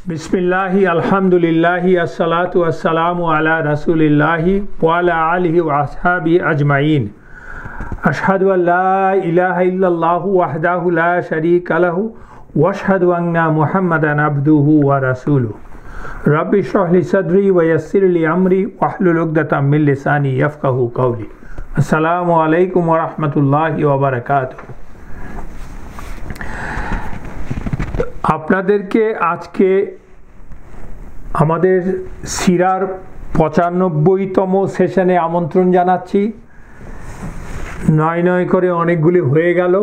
बिस्मिल्लाहि अल्हम्दुलिल्लाहि अस्सलातु वस्सलामु अला रसूलिल्लाहि व अला आलिहि व अस्हाबिहि अजमाइन। अशहदु अल्ला इलाहा इल्लल्लाहु वहदहु ला शरीका लहु व अशहदु अन्ना मुहम्मदन अब्दुहु व रसूलुहु। रब्बि इश्रह ली सदरी व यस्सिर ली अमरी वहलुल उक़दतम मिन लिसानी यफ़क़हू क़ौली। अस्सलामु अलैकुम व रहमतुल्लाहि व बरकातुहू। আপনাদেরকে আজকে আমাদের সিরার ৯৫তম সেশনে আমন্ত্রণ জানাচ্ছি। নয় নয় করে অনেকগুলি হয়ে গেল।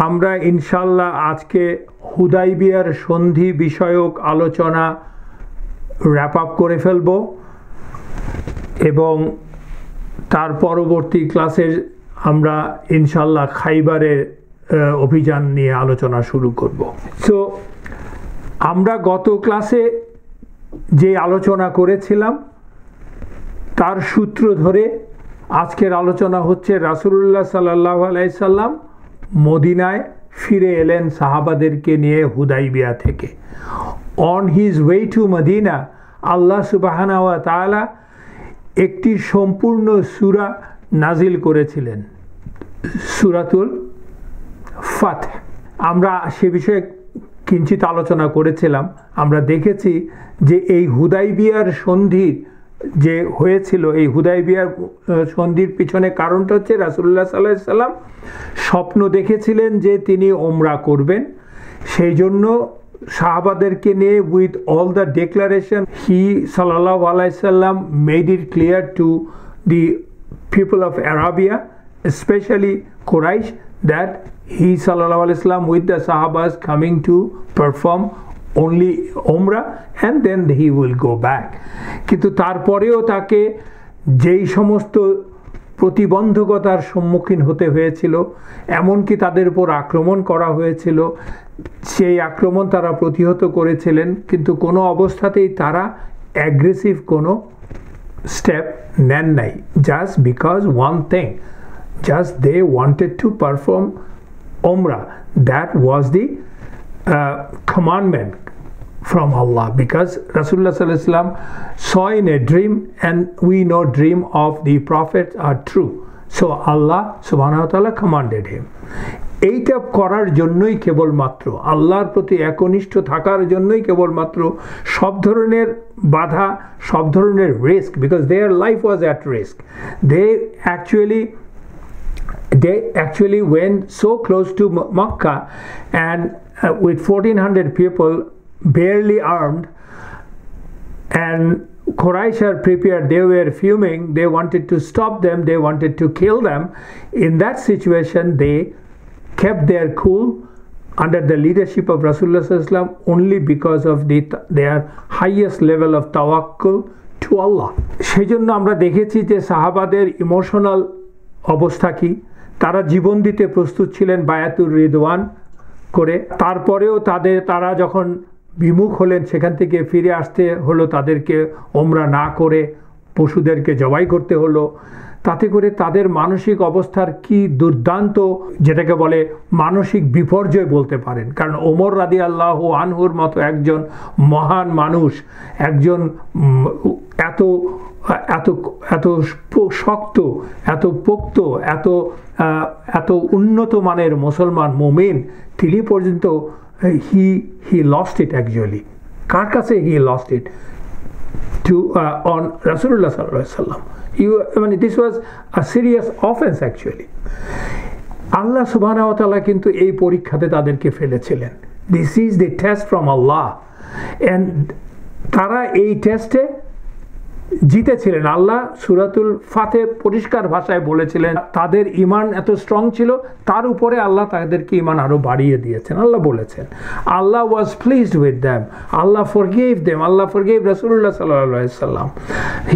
আমরা ইনশাল্লাহ আজকে হুদাইবিয়ার সন্ধি বিষয়ক আলোচনা র্যাপ আপ করে ফেলব এবং তার পরবর্তী ক্লাসে আমরা ইনশাল্লাহ খাইবারের অভিযান নিয়ে আলোচনা শুরু করব। সো আমরা গত ক্লাসে যে আলোচনা করেছিলাম তার সূত্র ধরে আজকের আলোচনা হচ্ছে রাসূলুল্লাহ সাল্লাল্লাহু আলাইহি সাল্লাম মদিনায় ফিরে এলেন সাহাবাদেরকে নিয়ে হুদাইবিয়া থেকে। On his way to Medina আল্লাহ সুবহানাহু ওয়া তাআলা একটি সম্পূর্ণ সূরা নাজিল করেছিলেন, সূরাতুল ফাতহ। আমরা সে বিষয়ে কিঞ্চিত আলোচনা করেছিলাম। আমরা দেখেছি যে এই হুদাইবিয়ার সন্ধির যে হয়েছিল, এই হুদাইবিয়ার সন্ধির পিছনে কারণটা হচ্ছে রাসূলুল্লাহ সাল্লাল্লাহু আলাইহি সাল্লাম স্বপ্ন দেখেছিলেন যে তিনি ওমরা করবেন। সেই জন্য সাহাবাদেরকে নিয়ে উইথ অল দ্য ডেক্লারেশন হি সাল্লাল্লাহু আলাইহি সাল্লাম made it clear to the people of Arabia, especially Quraysh, that he sallallahu alaihi wasallam with the sahabas coming to perform only umrah and then he will go back. কিন্তু তারপরেও তাকে যেই সমস্ত প্রতিবন্ধকতার সম্মুখীন হতে হয়েছিল, এমনকি তাদের উপর আক্রমণ করা হয়েছিল, সেই আক্রমণ তারা প্রতিহত করেছিলেন, কিন্তু কোনো অবস্থাতেই তারা অ্যাগ্রেসিভ কোনো স্টেপ নেন নাই। Just because one thing, just they wanted to perform umrah. That was the commandment from Allah, because Rasulullah sallallahu alaihi wasallam saw in a dream, and we know dream of the prophets are true, so Allah subhanahu wa ta'ala commanded him. এইটা করার জন্যই কেবলমাত্র, আল্লাহর প্রতি একনিষ্ঠ থাকার জন্যই কেবলমাত্র সব ধরনের বাধা, সব ধরনের risk, because their life was at risk. They actually went so close to Makkah, and with 1400 people barely armed, and Quraysh are prepared, they were fuming, they wanted to stop them, they wanted to kill them. In that situation they kept their cool under the leadership of Rasulullah sallallahu alaihi wasallam, only because of their highest level of tawakkul to Allah. সেজন্য আমরা দেখেছি যে সাহাবাদের emotional অবস্থা কি, তারা জীবন দিতে প্রস্তুত ছিলেন বায়াতুর রিদওয়ান করে। তারপরেও তারা যখন বিমুখ হলেন, সেখান থেকে ফিরে আসতে হলো তাদেরকে ওমরা না করে, পশুদেরকে জবাই করতে হলো। তাতে করে তাদের মানসিক অবস্থার কি দুর্দান্ত, যেটাকে বলে মানসিক বিপর্যয় বলতে পারেন। কারণ ওমর রাদিয়াল্লাহু আনহুর মতো একজন মহান মানুষ, একজন এত এত এত শক্ত, এত পোক্ত, এত উন্নত মানের মুসলমান মুমিন, তিনি পর্যন্ত he lost it actually. কার কাছে he lost it? To on Rasulullah sallallahu alaihi wasallam. This was a serious offense actually. আল্লাহ সুবহানাহু ওয়া তাআলা কিন্তু এই পরীক্ষাতে তাদেরকে ফেলেছিলেন। This is the test from Allah, and তারা এই টেস্টে জিতেছিলেন। আল্লাহ সূরাতুল ফাতহ পরিষ্কার ভাষায় বলেছিলেন, তাদের ঈমান এত স্ট্রং ছিল, তার উপরে আল্লাহ তাদেরকে ঈমান আরো বাড়িয়ে দিয়েছেন। আল্লাহ বলেছেন, আল্লাহ was pleased with them, Allah forgave them, Allah forgave Rasulullah sallallahu alaihi wasallam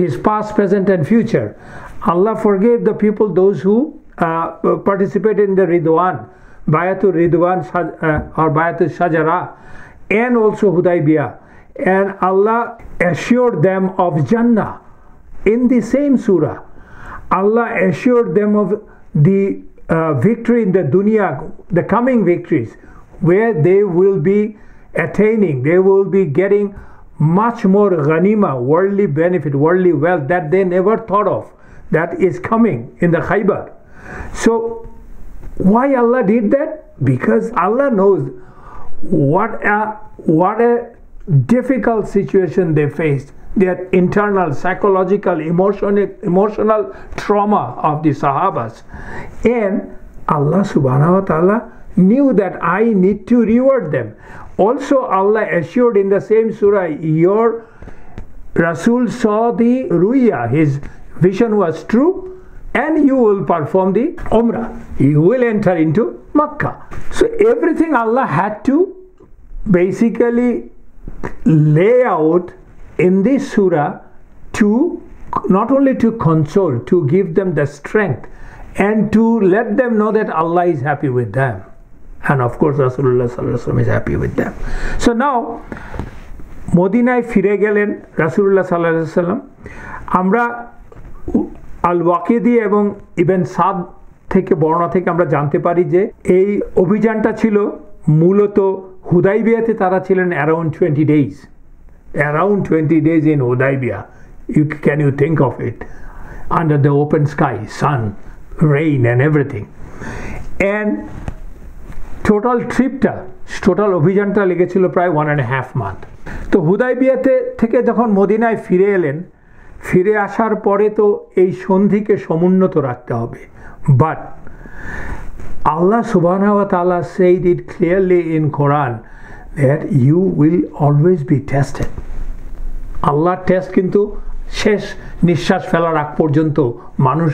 his past, present and future. Allah forgave the people, those who participated in the Ridwan, Bayatul Ridwan or Bayatul Shajara, and also Hudaybiyah. And Allah assured them of Jannah in the same surah. Allah assured them of the victory in the dunya, the coming victories, where they will be attaining, they will be getting much more ghanima, worldly benefit, worldly wealth that they never thought of, that is coming in the Khaybar. So why Allah did that? Because Allah knows what a difficult situation they faced, their internal psychological emotional trauma of the Sahabas, and Allah subhanahu wa ta'ala knew that I need to reward them. Also Allah assured in the same surah, your Rasul saw the ruya, his vision was true, and you will perform the Umrah, you will enter into Makkah. So everything Allah had to basically lay out in this surah to not only to console, to give them the strength, and to let them know that Allah is happy with them, and of course Rasulullah sallallahu alaihi wasallam is happy with them. So now মদিনায় ফিরে গেলেন রাসূলুল্লাহ সাল্লাল্লাহু আলাইহি ওয়াসাল্লাম। আমরা আল ওয়াকিদি এবং ইবন সাদ থেকে বর্ণনা থেকে আমরা জানতে পারি যে এই অভিযানটা ছিল মূলত হুদাইবিয়াতে, তারা ছিলেন around 20 days, around 20 days in Hudaybiyah. Can you think of it? Under the open sky, sun, rain and everything. And total অভিযানটা লেগেছিল প্রায় 1.5 month. তো হুদাইবিয়াতে থেকে যখন মদিনায় ফিরে এলেন, ফিরে আসার পরে তো এই সন্ধিকে সমুন্নত রাখতে হবে, but Allah subhanahu wa ta'ala said it clearly in Quran that you will always be tested. Allah test কিন্তু শেষ নিঃশ্বাস ফেলার আগ পর্যন্ত মানুষ,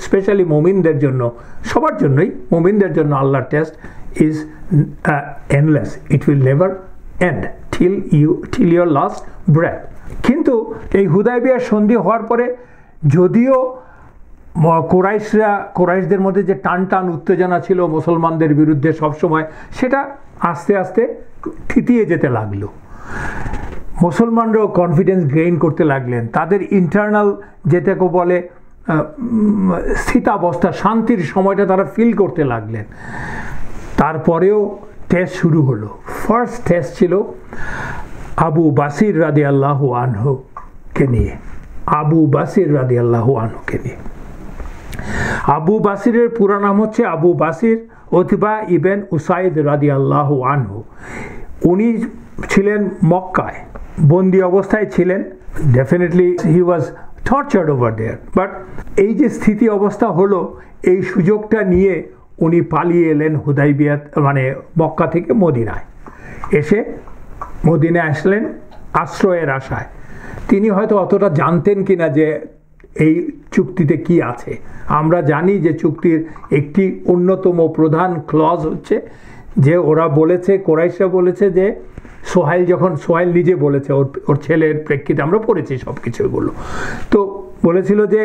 স্পেশালি মুমিনদের জন্য, সবার জন্যই, মুমিনদের জন্য আল্লাহর test is endless, it will never end till your last breath. কিন্তু এই হুদাইবিয়ার সন্ধি হওয়ার পরে যদিও কোরাইশদের মধ্যে যে টান উত্তেজনা ছিল মুসলমানদের বিরুদ্ধে সবসময়, সেটা আস্তে আস্তে থিতিয়ে যেতে লাগলো। মুসলমানরাও কনফিডেন্স গেইন করতে লাগলেন, তাদের ইন্টারনাল যেটাকে বলে স্থিতাবস্থা, শান্তির সময়টা তারা ফিল করতে লাগলেন। তারপরেও টেস্ট শুরু হলো। ফার্স্ট টেস্ট ছিল আবু বাসির রাদিয়াল্লাহু আনহুকে নিয়ে। আবু বাসিরের পুরো নাম হচ্ছে আবু বাসির উতবা ইবন উসাইদ রাদিয়াল্লাহু আনহু। উনি ছিলেন মক্কায়, বন্দি অবস্থায় ছিলেন। Definitely he was tortured over there, but এই যে স্থিতি অবস্থা হলো, এই সুযোগটা নিয়ে উনি পালিয়ে এলেন হুদাইবিয়া, মানে মক্কা থেকে মদিনায়। এসে মদিনায় আসলেন আশ্রয়ের আশায়। তিনি হয়তো অতটা জানতেন কিনা যে এই চুক্তিতে কি আছে। আমরা জানি যে চুক্তির একটি অন্যতম প্রধান ক্লজ হচ্ছে যে ওরা বলেছে, কোরাইশরা বলেছে যে সোহাইল নিজে বলেছে, ওর ছেলের প্রেক্ষিতে আমরা পড়েছি সব কিছু এগুলো, তো বলেছিল যে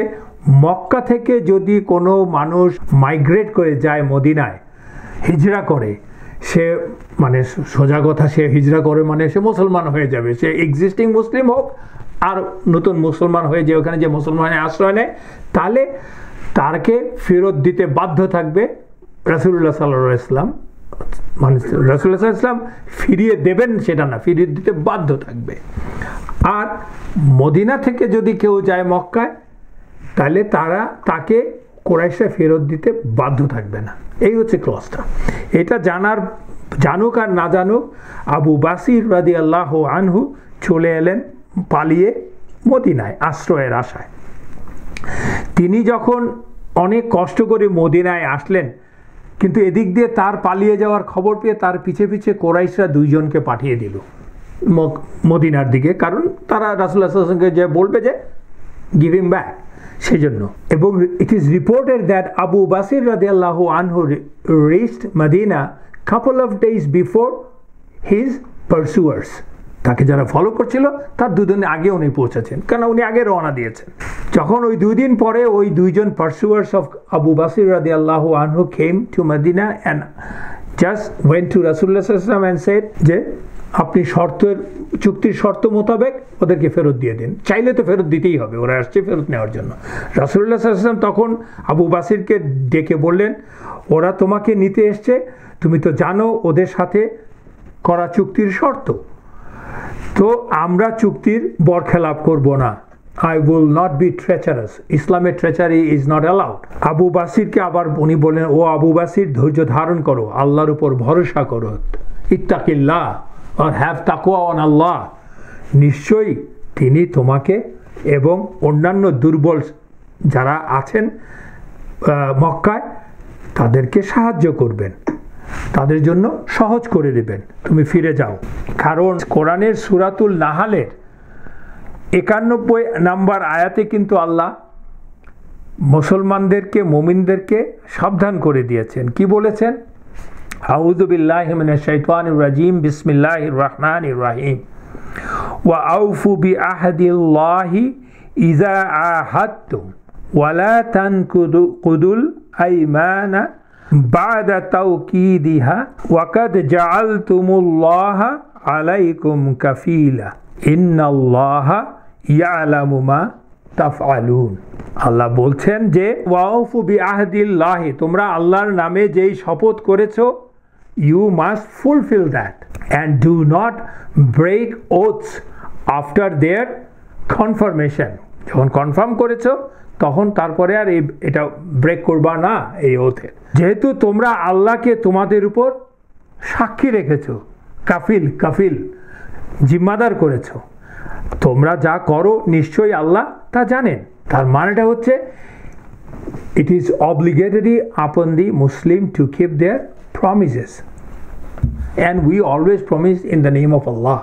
মক্কা থেকে যদি কোনো মানুষ মাইগ্রেট করে যায় মদিনায়, হিজরা করে, সে মানে সোজা কথা, সে হিজরা করে মানে সে মুসলমান হয়ে যাবে, সে এক্সিস্টিং মুসলিম হোক আর নতুন মুসলমান হয়ে যে ওখানে যে মুসলমানের আশ্রয় নেয়, তাহলে তাকে ফেরত দিতে বাধ্য থাকবে রাসূলুল্লাহ সাল্লাল্লাহু আলাইহি ওয়াসাল্লাম। মানে রাসূলুল্লাহ সাল্লাল্লাহু আলাইহি ওয়াসাল্লাম ফিরিয়ে দেবেন সেটা না, ফিরিয়ে দিতে বাধ্য থাকবে। আর মদিনা থেকে যদি কেউ যায় মক্কায়, তাহলে তাকে কোরাইশরা ফেরত দিতে বাধ্য থাকবে না। এই হচ্ছে ক্লজটা। এটা জানুক আর না জানুক, আবু বাসির রাদিয়াল্লাহু আনহু চলে এলেন পালিয়ে মদিনায় আশ্রয়ের আশায়। তিনি যখন অনেক কষ্ট করে মদিনায় আসলেন, কিন্তু এদিক দিয়ে তার পালিয়ে যাওয়ার খবর পেয়ে তার পিছে পিছে কোরাইশরা 2 জনকে পাঠিয়ে দিল মদিনার দিকে, কারণ তারা রাসূলুল্লাহ সাল্লাল্লাহু আলাইহি ওয়াসাল্লামকে যে বলবে যে গিভ হিম ব্যাক, সেজন্য। এবং it is reported that Abu Basir রাদিয়াল্লাহু আনহু reached Medina couple of days before his pursuers. তাকে যারা ফলো করছিল তার 2 দিন আগে উনি পৌঁছেছেন, কারণ উনি আগে রওনা দিয়েছেন। যখন ওই 2 দিন পরে ওই 2 জন pursuers of Abu Basir radiyallahu anhu came to Medina and just went to Rasulullah sallallahu alaihi wasallam and said যে আপনি চুক্তির শর্ত মোতাবেক ওদেরকে ফেরত দিয়ে দিন। চাইলে তো ফেরত দিতেই হবে, ওরা আসছে ফেরত নেওয়ার জন্য। রাসূলুল্লাহ সাল্লাল্লাহু আলাইহি ওয়াসাল্লাম তখন আবু বাসিরকে ডেকে বললেন, ওরা তোমাকে নিতে এসছে, তুমি তো জানো ওদের সাথে করা চুক্তির শর্ত। তো আমরা চুক্তির বরখেলাপ করব না। I will not be treacherous. ইসলামের ট্রেচারি ইজ নট অ্যালাউড। আবু বাসিরকে আবার উনি বলেন, ও আবু বাসির, ধৈর্য ধারণ করো, আল্লাহর উপর ভরসা করো, ইত্তাকিল্লাহ আর হ্যাভ তাকওয়া অন আল্লাহ, নিশ্চয়ই তিনি তোমাকে এবং অন্যান্য দুর্বল যারা আছেন মক্কায় তাদেরকে সাহায্য করবেন, তাদের জন্য সহজ করে দেবেন, তুমি ফিরে যাও। কারণ কোরআনের সূরাতুল নাহালের 91 নম্বর আয়াতে কিন্তু আল্লাহ মুসলমানদেরকে, মুমিনদেরকে সাবধান করে দিয়েছেন। কি বলেছেন? আউযু বিল্লাহি মিনাশ শাইতানির রাজিম, বিসমিল্লাহির রহমানির রহিম, ওয়া আউফু বিআহদিল্লাহি ইযা আহাদতুম ওয়া লা তানকুদুল আইমানা বা'দা তাওকীদিহা ওয়া কাদ জাআলতুমুল্লাহা আলাইকুম কাফীলা ইন্নাল্লাহা ইয়ালামু মা তাফআলুন। আল্লাহ বলছেন যে ওয়াউফু বিআহদিল্লাহি, তোমরা আল্লাহর নামে যেই শপথ করেছো, you must fulfil that and do not break oaths after their confirmation. যখন কনফার্ম করেছো তখন তারপরে আর এটা ব্রেক করবা না এই ওথের। যেহেতু তোমরা আল্লাহকে তোমাদের উপর সাক্ষী রেখেছো, কাফিল জিম্মাদার করেছো, তোমরা যা করো নিশ্চয়ই আল্লাহ তা জানেন। তার মানেটা হচ্ছে it is obligatory upon the Muslim to keep their promises and we always promise in the name of Allah.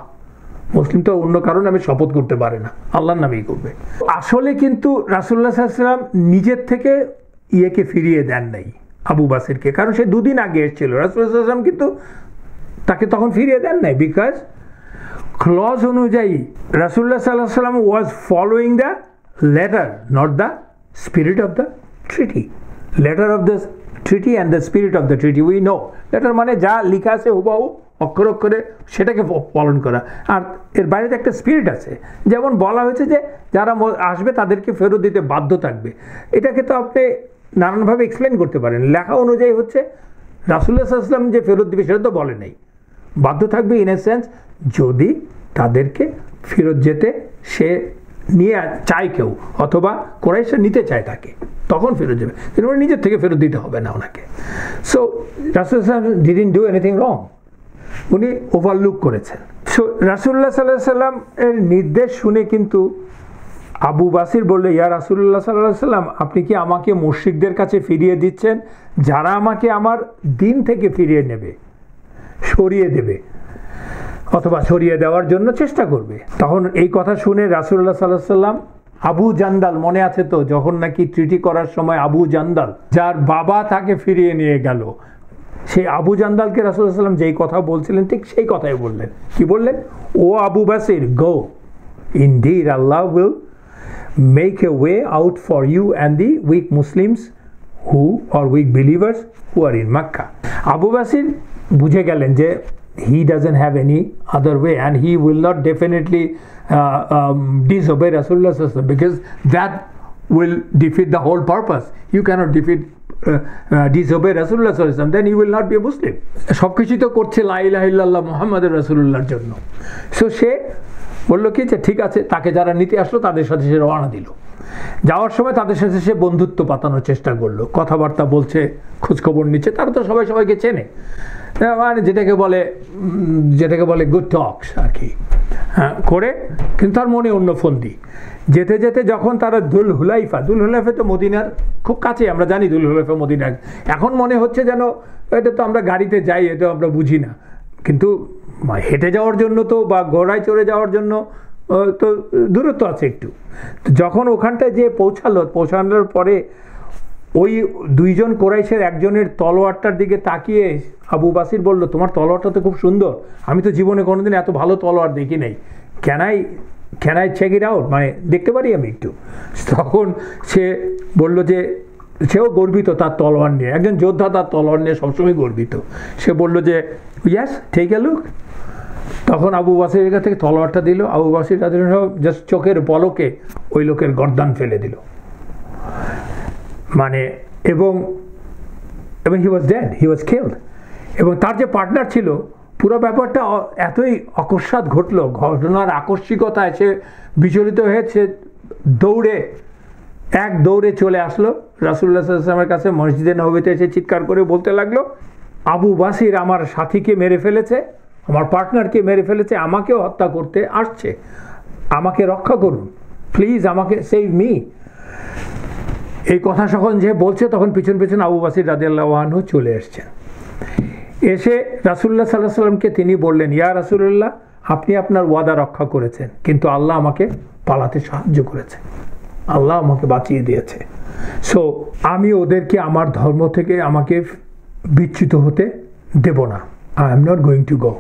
মুসলিম তো অন্য কারণ আমি শপথ করতে পারে না, আল্লাহর নামেই করবে। আসলে কিন্তু রাসূলুল্লাহ সাল্লাল্লাহু আলাইহি ওয়াসাল্লাম নিজের থেকে ইয়েকে ফিরিয়ে দেন নাই আবু বাসিরকে, কারণ সে দুদিন আগে এসেছিল। রাসূলুল্লাহ সাল্লাল্লাহু আলাইহি ওয়াসাল্লাম কিন্তু তাকে তখন ফিরিয়ে দেন নাই, বিকজ ক্লজ অনুযায়ী রাসূলুল্লাহ সাল্লাল্লাহু আলাইহি ওয়াসাল্লাম was following the letter, not the spirit of the treaty. Letter of the treaty and the spirit of the treaty we know. Letter মানে যা লেখা আছে হুবহু অক্ষর অক্ষরে সেটাকে পালন করা, আর এর বাইরে একটা স্পিরিট আছে। যেমন বলা হয়েছে যে যারা আসবে তাদেরকে ফেরত দিতে বাধ্য থাকবে, এটাকে তো আপনি নানানভাবে এক্সপ্লেন করতে পারেন। লেখা অনুযায়ী হচ্ছে রাসূলুল্লাহ সাল্লাল্লাহু আলাইহি ওয়াসাল্লাম যে ফেরত দিবে সেটা তো বলে নাই, বাধ্য থাকবে ইন এ সেন্স যদি তাদেরকে ফেরত যেতে সে নিয়ে চায় কেউ, অথবা কোরাইশরা নিতে চায় তাকে, তখন ফেরত যাবে, কিন্তু নিজের থেকে ফেরত দিতে হবে না ওনাকে। So Rasulullah didn't do anything wrong, উনি ওভারলুক করেছেন। সো রাসূলুল্লাহ সাল্লাল্লাহু আলাইহি ওয়াসাল্লাম এর নির্দেশ শুনে কিন্তু আবু বাসির বললে, ইয়া রাসূলুল্লাহ সাল্লাল্লাহু আলাইহি ওয়াসাল্লাম, আপনি কি আমাকে মুশরিকদের কাছে ফিরিয়ে দিচ্ছেন যারা আমাকে আমার দিন থেকে ফিরিয়ে নেবে, সরিয়ে দেবে অথবা ছড়িয়ে দেওয়ার জন্য চেষ্টা করবে? তখন এই কথা শুনে রাসূলুল্লাহ সাল্লাল্লাহু আলাইহি ওয়াসাল্লাম আবু জান্দাল, মনে আছে তো যখন নাকি ট্রিটি করার সময় আবু জান্দাল যার বাবা তাকে ফিরিয়ে নিয়ে গেল, সেই আবু জান্দালকে রাসূলুল্লাহ সাল্লাল্লাহু আলাইহি ওয়াসাল্লাম যেই কথা বলছিলেন ঠিক সেই কথাই বললেন। কি বললেন? ও Abu Basir, go, indeed Allah will make a way out for you and the weak Muslims who or weak believers who are in Mecca. Abu Basir বুঝে গেলেন যে he doesn't have any other way and he will not definitely disobey Rasulullah sallallahu alaihi wasallam, because that will defeat the whole purpose. You cannot disobey Rasulullah sallallahu alaihi wasallam, then you will not be a Muslim. সবকিছু তো করছে লা ইলাহা ইল্লাল্লাহ মুহাম্মাদুর রাসূলুল্লাহর জন্য। So সে বলল কি যে ঠিক আছে, তাকে যারা নিতে আসলো তাদের সাথে সে রওনা দিল। যাওয়ার সময় তাদের সাথে সে বন্ধুত্ব পাতানোর চেষ্টা করলো, কথাবার্তা বলছে, খোঁজখবর নিচ্ছে, তারা তো সবাই সবাইকে চেনে, মানে যেটাকে বলে গুড টকস আর কি, হ্যাঁ করে। কিন্তু তার মনে অন্য ফন্দি। যেতে যেতে যখন তারা দুল হুলাইফা তো মদিনার খুব কাছে, আমরা জানি দুল হুলাইফা মদিনার, এখন মনে হচ্ছে যেন এটা তো আমরা গাড়িতে যাই, এটা আমরা বুঝি না, কিন্তু হেঁটে যাওয়ার জন্য তো বা ঘোড়ায় চড়ে যাওয়ার জন্য তো দূরত্ব আছে একটু। যখন ওখানটায় যে পৌঁছানোর পরে ওই দুইজন কোরাইশের একজনের তলোয়ারটার দিকে তাকিয়ে আবু বাসির বলল, তোমার তলোয়ারটা তো খুব সুন্দর, আমি তো জীবনে কোনোদিন এত ভালো তলোয়ার দেখি নাই, can I check it out, মানে দেখতে পারি আমি একটু? তখন সে বলল যে সেও গর্বিত তার তলোয়ার নিয়ে, একজন যোদ্ধা তার তলোয়ার নিয়ে সবসময় গর্বিত। সে বলল যে ইয়াস, টেক এ লুক। তখন আবু বাসিরের কাছ থেকে তলোয়ারটা দিল, আবু বাসির জাস্ট চোখের পলকে ওই লোকের গর্দান ফেলে দিল, মানে এবং হি ওয়াজ ডেড, হি ওয়াজ কিলড। এবং তার যে পার্টনার ছিল পুরো ব্যাপারটা এতই অকস্মাৎ ঘটলো, ঘটনার আকস্মিকতায় সে বিচলিত হয়েছে, দৌড়ে চলে আসলো রাসূলুল্লাহ সাল্লাল্লাহু আলাইহি ওয়াসাল্লামের কাছে। মসজিদে নববীতে এসে চিৎকার করে বলতে লাগলো, আবু বাসির আমার সাথীকে মেরে ফেলেছে, আমার পার্টনারকে মেরে ফেলেছে, আমাকেও হত্যা করতে আসছে, আমাকে রক্ষা করুন প্লিজ, আমাকে সেভ মি। এই কথা যখন যে বলছে তখন পিছন পিছন আবু বাসির রাদিয়াল্লাহু আনহু চলে এসছেন। এসে রাসূলুল্লাহ সাল্লাল্লাহু আলাইহি ওয়াসাল্লামকে তিনি বললেন, ইয়া রাসূলুল্লাহ, আপনি আপনার ওয়াদা রক্ষা করেছেন, কিন্তু আল্লাহ আমাকে পালাতে সাহায্য করেছে, আল্লাহ আমাকে বাঁচিয়ে দিয়েছে। সো আমি ওদেরকে আমার ধর্ম থেকে আমাকে বিচ্যুত হতে দেব না, I am not going to go.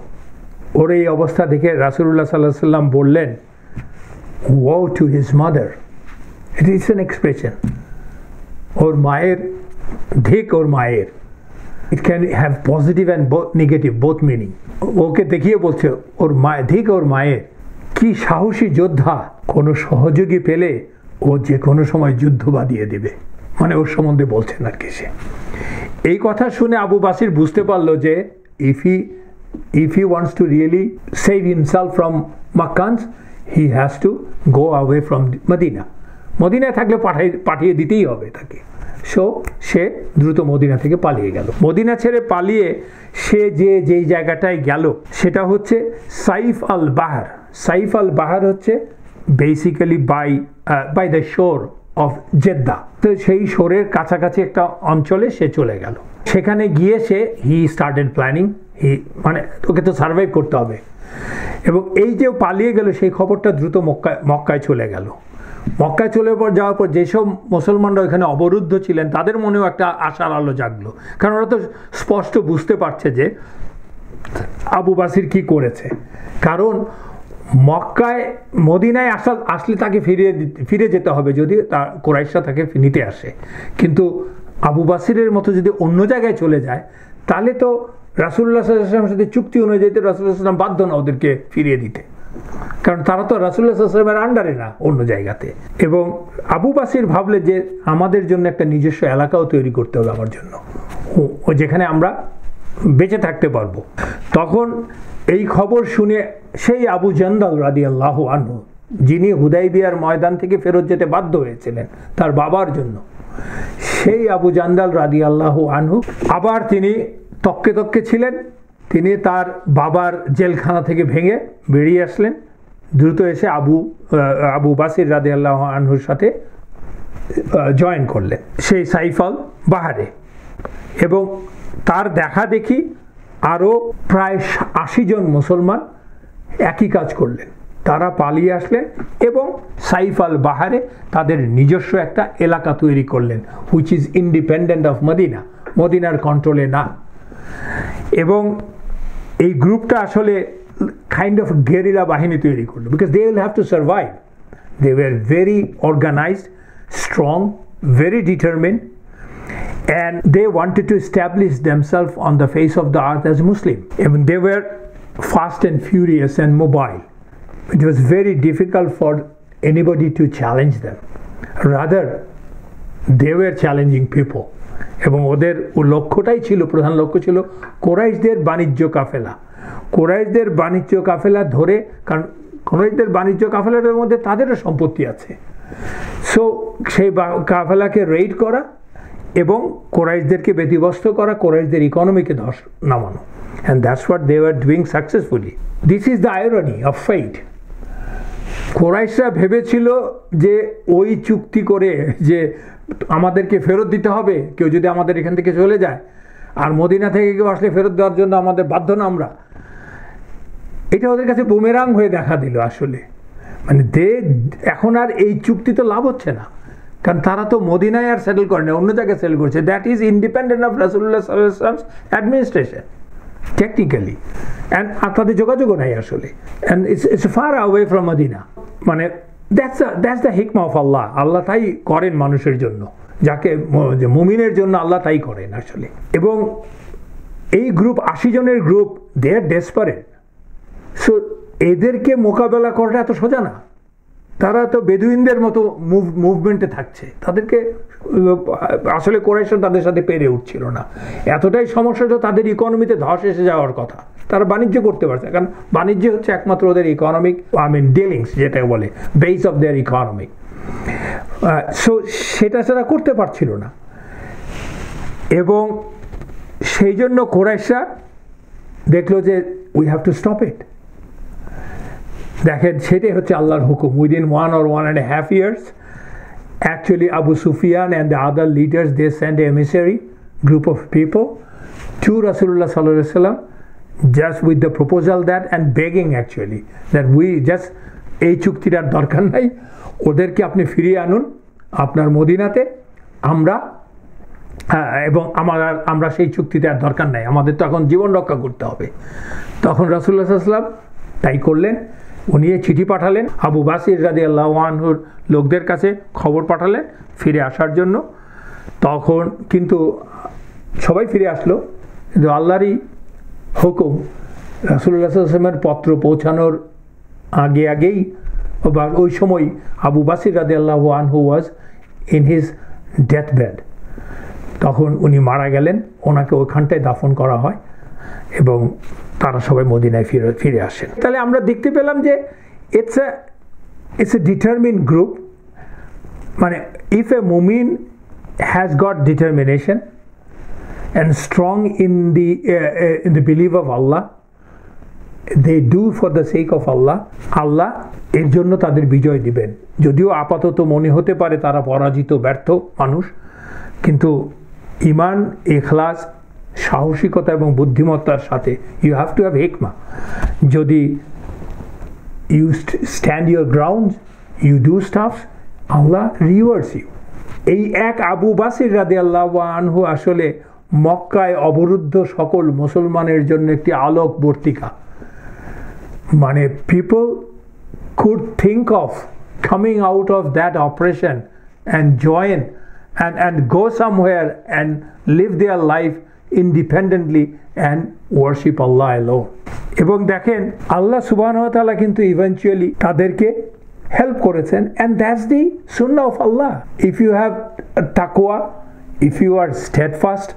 ওর এই অবস্থা দেখে রাসূলুল্লাহ সাল্লাল্লাহু আলাইহি ওয়াসাল্লাম বললেন, woe to his mother, it is an expression, ওর মায়ের ধিক, ওর মায়ের, it can have positive and negative both meaning। ওকে দেখিয়ে বলছে ওর মায়ের ধিক, ওর মায়ের, কি সাহসী যোদ্ধা, কোনো সহযোগী পেলে ও যে কোনো সময় যুদ্ধ বাঁধিয়ে দিবে, মানে ওর সম্বন্ধে বলছেন আর কি। সে এই কথা শুনে আবু বাসির বুঝতে পারলো যে if he wants to really save himself from Makkans, he has to go away from Medina। মদিনায় থাকলে পাঠিয়ে দিতেই হবে তাকে। সে দ্রুত মদিনা থেকে পালিয়ে গেল। মদিনা ছেড়ে পালিয়ে সে যেই জায়গাটায় গেল সেটা হচ্ছে সাইফ আল বাহার। সাইফ আল বাহার হচ্ছে basically by the shore of Jeddah. তো সেই শোরের কাছাকাছি একটা অঞ্চলে সে চলে গেল। সেখানে গিয়ে হি স্টার্টেড প্ল্যানিং, মানে ওকে তো সার্ভাইভ করতে হবে। এবং এই যে পালিয়ে গেল সেই খবরটা দ্রুত মক্কায় চলে গেল। মক্কায় যাওয়ার পর যেসব মুসলমানরা এখানে অবরুদ্ধ ছিলেন তাদের মনেও একটা আশার আলো জাগলো, কারণ ওরা তো স্পষ্ট বুঝতে পারছে যে আবু বাসির কি করেছে। কারণ মদিনায় আসলে তাকে ফিরে যেতে হবে যদি তার কুরাইশরা তাকে নিতে আসে, কিন্তু আবু বাসিরের মতো যদি অন্য জায়গায় চলে যায় তাহলে তো রাসূলুল্লাহ সাল্লাল্লাহু আলাইহি ওয়াসাল্লামের সাথে চুক্তি অনুযায়ী রাসূলুল্লাহ সাল্লাল্লাহু আলাইহি ওয়াসাল্লাম বাধ্য না ওদেরকে ফিরিয়ে দিতে, কারণ তারা তো রাসূলুল্লাহ সাল্লাল্লাহু আলাইহি ওয়াসাল্লামের আন্ডারে না, অন্য জায়গাতে। এবং আবু বাসির ভাবলে যে আমাদের জন্য একটা নিজস্ব এলাকাও তৈরি করতে হবে আমার জন্য, ও যেখানে আমরা বেঁচে থাকতে পারবো। তখন এই খবর শুনে সেই আবু জান্দাল রাদিয়াল্লাহু আনহু, যিনি হুদাইবিয়ার ময়দান থেকে ফেরত যেতে বাধ্য হয়েছিলেন তার বাবার জন্য, সেই আবু জান্দাল রাদিয়াল্লাহু আনহু আবার তিনি তককে ছিলেন। তিনি তার বাবার জেলখানা থেকে ভেঙে বেরিয়ে আসলেন, দ্রুত এসে আবু বাসির রাদিয়াল্লাহু আনহুর সাথে জয়েন করলেন সেই সাইফ আল বাহারে। এবং তার দেখা দেখি আরও প্রায় ৮০ জন মুসলমান একই কাজ করলেন, তারা পালিয়ে আসলেন এবং সাইফ আল বাহারে তাদের নিজস্ব একটা এলাকা তৈরি করলেন, হুইচ ইজ ইন্ডিপেন্ডেন্ট অফ মদিনার কন্ট্রোলে না। এবং এই গ্রুপটা আসলে কাইন্ড অফ গেরিলা বাহিনী তৈরি করলো, because they will have to survive. They were very organised, strong, very determined, and they wanted to establish themselves on the face of the earth as Muslim. Even they were fast and furious and mobile. It was very difficult for anybody to challenge them. Rather, they were challenging people. এবং ওদের লক্ষ্যটাই ছিল, প্রধান লক্ষ্য ছিল কুরাইশদের বাণিজ্য কাফেলা ধরে, কারণ কুরাইশদের বাণিজ্য কাফেলার মধ্যে তাদেরও সম্পত্তি আছে। সো সেই কাফেলাকে রেইড করা এবং কোরাইশদেরকে ব্যতিব্যস্ত করা, কোরাইশদের ইকোনমিকে ধস নামানো। And that's what they were doing successfully. This is the irony of fight. কোরাইশরা ভেবেছিল যে ওই চুক্তি করে যে আমাদেরকে ফেরত দিতে হবে, কেউ যদি আমাদের এখান থেকে চলে যায়, আর মদিনা থেকে কেউ আসলে ফেরত দেওয়ার জন্য আমাদের বাধ্য না আমরা, এটা ওদের কাছে বুমেরাং হয়ে দেখা দিল। আসলে মানে এখন আর এই চুক্তি তো লাভ হচ্ছে না, কারণ তারা তো মদিনায় আর সেটেল করে না, অন্য জায়গায় সেটেল করছে। দ্যাট ইজ ইন্ডিপেন্ডেন্ট অফ রাসূলুল্লাহ সাল্লাল্লাহু আলাইহি ওয়াসাল্লামস অ্যাডমিনিস্ট্রেশন টেকনিক্যালি, অ্যান্ড তাদের যোগাযোগও নাই আসলে, and it's far away from Medina. মানে দ্যাটস দ্য হিকমা অফ আল্লাহ। আল্লাহ তাই করেন মানুষের জন্য, যাকে মুমিনের জন্য আল্লাহ তাই করেন আসলে। এবং এই গ্রুপ ৮০ জনের গ্রুপ, দে আর ডেসপারেট। সো এদেরকে মোকাবেলা করাটা এত সোজা না, তারা তো বেদুইনদের মতো মুভমেন্টে থাকছে, তাদেরকে আসলে কোরাইশরা তাদের সাথে পেরে উঠছিল না। এতটাই সমস্যা তো তাদের ইকোনমিতে ধস এসে যাওয়ার কথা, তারা বাণিজ্য করতে পারছে, কারণ বাণিজ্য হচ্ছে একমাত্র ওদের ইকোনমিক ডিলিংস যেটা বলে, base of their economic. So সেটা তারা করতে পারছিল না, এবং সেই জন্য কুরাইশরা দেখলো যে we have to stop it. দেখেন, সেটাই হচ্ছে আল্লাহর হুকুম। Within 1 or 1.5 years, actually Abu Sufyan and the other leaders, they sent an emissary group of people to Rasulullah sallallahu alaihi wasallam, just with the proposal that, and begging actually that we just এই চুক্তিটার দরকার নাই, ওদেরকে আপনি ফিরিয়ে আনুন আপনার মদিনাতে, আমরা এবং আমরা সেই চুক্তিতে আর দরকার নাই, আমাদের তো এখন জীবন রক্ষা করতে হবে। তখন রাসূলুল্লাহ সাল্লাল্লাহু আলাইহি ওয়াসাল্লাম তাই করলেন। উনি চিঠি পাঠালেন আবু বাসির রাদিয়াল্লাহু আনহুর লোকদের কাছে, খবর পাঠালেন ফিরে আসার জন্য। তখন কিন্তু সবাই ফিরে আসলো, কিন্তু আল্লাহরই হুকুম, রাসূলুল্লাহ সাল্লাল্লাহু আলাইহি ওয়াসাল্লামের পত্র পৌঁছানোর আগেই বা ওই সময় আবু বাসির রাদিয়াল্লাহু আনহু was in his death bed. তখন উনি মারা গেলেন, ওনাকে ওইখানটায় দাফন করা হয় এবং তারা সবাই মদিনায় ফিরে আসেন। তাহলে আমরা দেখতে পেলাম যে ইটস এ ডিটারমিন গ্রুপ। মানে ইফ এ মুমিন has got determination and strong in the belief of Allah, they do for the sake of Allah, আল্লাহ এর জন্য তাদের বিজয় দিবেন। যদিও আপাতত মনে হতে পারে তারা পরাজিত, ব্যর্থ মানুষ, কিন্তু ঈমান, ইখলাস, সাহসিকতা এবং বুদ্ধিমত্তার সাথে, ইউ হ্যাভ টু হ্যাভ হিকমা। If you stand your ground, you do stuff, Allah rewards you. এই এক আবু বাসির রাদিয়াল্লাহু আনহু আসলে মক্কায় অবরুদ্ধ সকল মুসলমানের জন্য একটি আলোকবর্তিকা। মানে people could think of coming out of that operation and join and go somewhere and live their life independently and worship Allah alone. এবং দেখেন, আল্লাহ সুবহানাহু ওয়া তাআলা কিন্তু ইভেন্চুয়ালি তাদেরকে হেল্প করেছেন, and that's the sunnah of Allah. If you have taqwa, if you are steadfast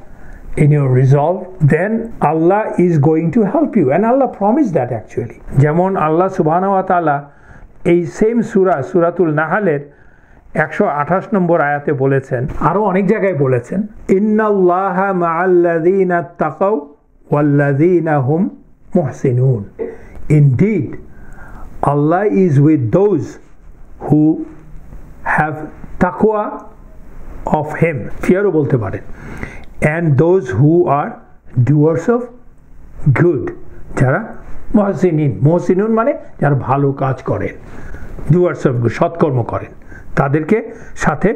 in your resolve, then Allah is going to help you, and Allah promised that actually. যেমন আল্লাহ সুবহানাহু ওয়া তাআলা এই same সূরাতুল নাহলের 128 নম্বর আয়াতে বলেছেন, আরো অনেক জায়গায় বলেছেন, ইন্নাল্লাহা মাআল্লাযীনা তাকাউ ওয়াল্লাযীনা হুম মুহসিনুন। Indeed, Allah is with those who have taqwa of Him, ফিয়ারও বলতে পারেন, and those who are doers of good, যারা মুহসিনুন মানে যারা ভালো কাজ করেন, doers of good, সৎকর্ম করেন, তাদেরকে সাথে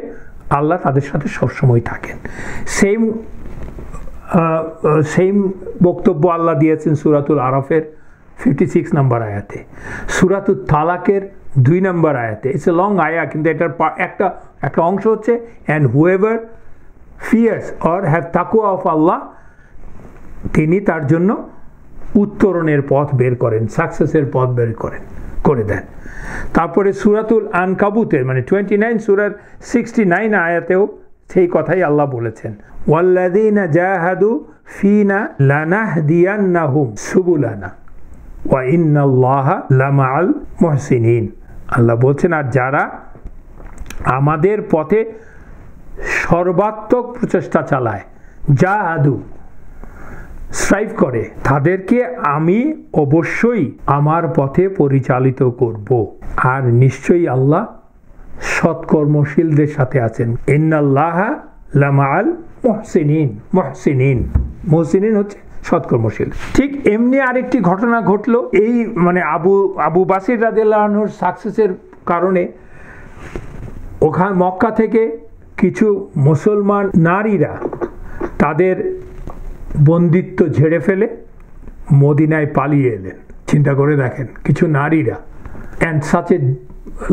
আল্লাহ তাদের সাথে সবসময় থাকেন। সেম বক্তব্য আল্লাহ দিয়েছেন সূরাতুল আরাফের 56 নম্বর আয়াতে, সূরাতুল তালাকের 2 নম্বর আয়াতে। ইটস এ লং আয়া, কিন্তু এটার একটা অংশ হচ্ছে, and whoever fears or have তাকওয়া অফ আল্লাহ, তিনি তার জন্য উত্তরণের পথ বের করেন, সাকসেসের পথ বের করে দেন। তারপরে সূরাতুল আনকাবুতের 29 সূরার 69 আয়াতেও সেই কথাই আল্লাহ বলেছেন, ওয়াল্লাযীনা জাহাদু ফিনা লানাহদিয়ান্নাহুম সুবুলানা ওয়া ইন্নাল্লাহা লামাআল মুহসিনিন। আল্লাহ বলছেন, আর যারা আমাদের পথে সর্বাত্মক প্রচেষ্টা চালায়, জাহাদু, স্ট্রাইভ করে, তাদেরকে আমি অবশ্যই আমার পথে পরিচালিত করব, আর নিশ্চয়ই আল্লাহ সৎকর্মশীলদের সাথে আছেন। ইন্নাল্লাহা লামাআল মুহসিনিন। মুহসিনিন হচ্ছে সৎকর্মশীল। ঠিক এমনি আরেকটি ঘটনা ঘটলো, এই আবু বাসির রাদিয়াল্লাহু আনহুর সাকসেসের কারণে ওখানে মক্কা থেকে কিছু মুসলমান নারীরা তাদের বন্দিত্ব ঝেড়ে ফেলে মদিনায় পালিয়ে এলেন। চিন্তা করে দেখেন, কিছু নারীরা, and such a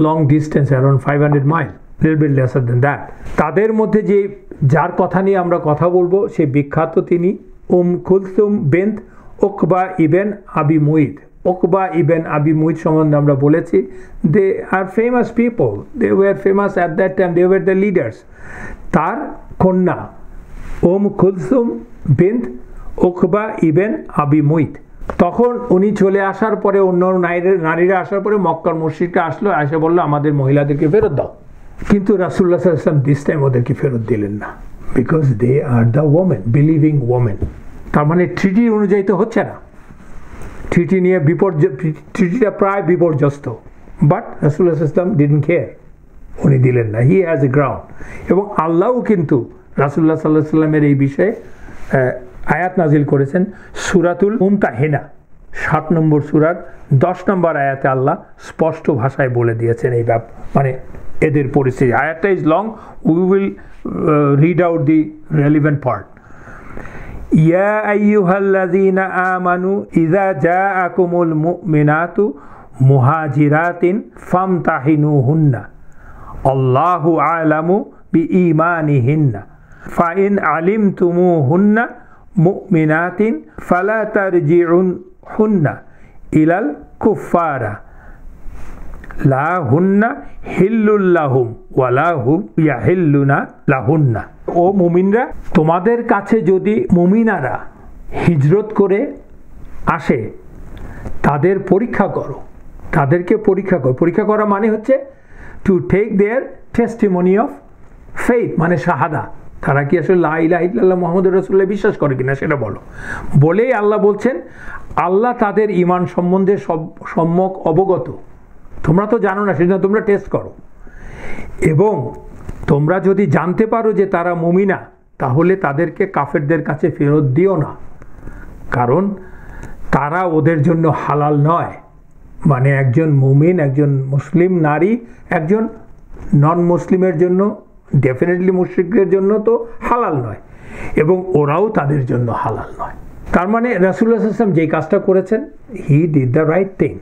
long distance, around 500 miles, little bit lesser than that. তাদের মধ্যে যার কথা নিয়ে আমরা কথা বলবো, সে বিখ্যাত, তিনি কুলসুম বিনত উকবা ইবন আবি মুইত। উকবা ইবন আবি মুইত সম্বন্ধে আমরা বলেছি, they are famous people, they were famous at that time, they were the leaders. তার কন্যা কুলসুম বিনত উকবা ইবন আবি মুইত, তখন উনি চলে আসার পরে অন্য নারীরা আসার পরে মক্কার মুশরিকরা আসলো, এসে বললো আমাদের মহিলাদেরকে ফেরত দাও। কিন্তু রাসূলুল্লাহ সাল্লাল্লাহু আলাইহি ওয়াসাল্লাম দিস টাইম ওদেরকে ফেরত দিলেন না, because they are the women, believing women. তার মানে ট্রিটি অনুযায়ী তো হচ্ছে না, ট্রিটি নিয়ে ট্রিটিটা প্রায় বিপর্যস্ত, বাট রাসূলুল্লাহ সাল্লাল্লাহু আলাইহি ওয়াসাল্লাম ডিডন্ট কেয়ার, উনি দিলেন না, হি হ্যাজ এ গ্রাউন্ড। এবং আল্লাহও কিন্তু রাসূলুল্লাহ সাল্লাল্লাহু আলাইহি ওয়াসাল্লামের এই বিষয়ে আয়াত নাজিল করেছেন। সূরাতুল মুমতাহিনা 7 নম্বর সূরার 10 নম্বর আয়াতে আল্লাহ স্পষ্ট ভাষায় বলে দিয়েছেন এই মানে এদের পরিস্থিতি। আয়াতটা is long, we will read out the relevant part. ইয়া আইয়ুহাল্লাযীনা আমানু ইযা জাআকুমুল মুমিনাতু মুহাজিরাতিন ফামতাহিনুহুন্না আল্লাহু আ'লামু বিঈমানিহিন্না ফাইন আলিমতুমুহুন্না মুমিনাতিন ফালা তারজিউনহুন্না ইলাল কুফারা লা হুন্না হিল্লুল লাহুম ওয়ালা হুম ইয়াহিল্লুনা লাহুন্না। ও মুমিনরা, তোমাদের কাছে যদি মুমিনারা হিজরত করে আসে তাদের পরীক্ষা করো, তাদেরকে পরীক্ষা করো। পরীক্ষা করা মানে হচ্ছে to take their testimony of faith, মানে শাহাদা, তারা কি আসলে লা ইলাহা ইল্লাল্লাহ মুহাম্মাদুর রাসূলুল্লাহ বিশ্বাস করে কিনা সেটা বলো। বলেই আল্লাহ বলছেন আল্লাহ তাদের ঈমান সম্বন্ধে সম্যক অবগত, তোমরা তো জানো না, সেজন্য তোমরা টেস্ট করো। এবং তোমরা যদি জানতে পারো যে তারা মুমিনা, তাহলে তাদেরকে কাফেরদের কাছে ফেরত দিও না, কারণ তারা ওদের জন্য হালাল নয়। মানে একজন মুমিন, একজন মুসলিম নারী একজন নন মুসলিমের জন্য, ডেফিনেটলি মুশরিকদের জন্য তো হালাল নয়, এবং ওরাও তাদের জন্য হালাল নয়। তার মানে রাসূলুল্লাহ সাল্লাল্লাহু আলাইহি ওয়াসাল্লাম যেই কাজটা করেছেন, he did the right thing.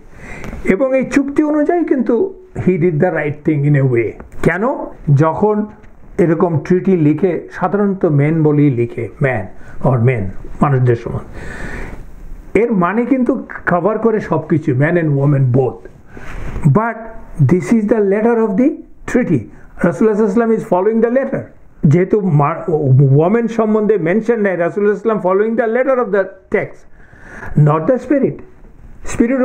এবং এই চুক্তি অনুযায়ী কিন্তু he did the right thing in a way. কেন? যখন এরকম ট্রিটি লিখে, সাধারণত মেন বলেই লিখে, ম্যান অর মেন, মানুষদের সম্বন্ধে, এর মানে কিন্তু কভার করে সব কিছু, man and women both. But this is the letter of the treaty, রাসূলুল্লাহ সাল্লাল্লাহু আলাইহি ওয়াসাল্লাম ইজ ফলোইং দ্য লেটার। যেহেতু ওমেন সম্বন্ধে মেনশন নেই, রাসূলুল্লাহ সাল্লাল্লাহু আলাইহি ওয়াসাল্লাম following the letter of the text, not the spirit. Spirit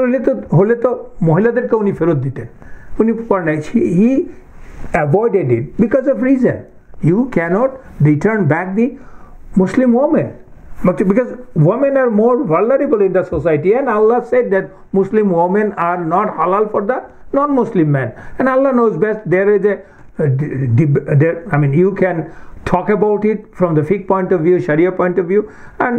হলে তো মহিলাদেরকে উনি ফেরত দিতেন, উনি করেন নাই। He avoided it because of reason. You can't return back the Muslim women, because women are more vulnerable in the society, and Allah said that Muslim women are not halal for the non-Muslim men, and Allah knows best. There is I mean, you can talk about it from the fiqh point of view, Sharia point of view, and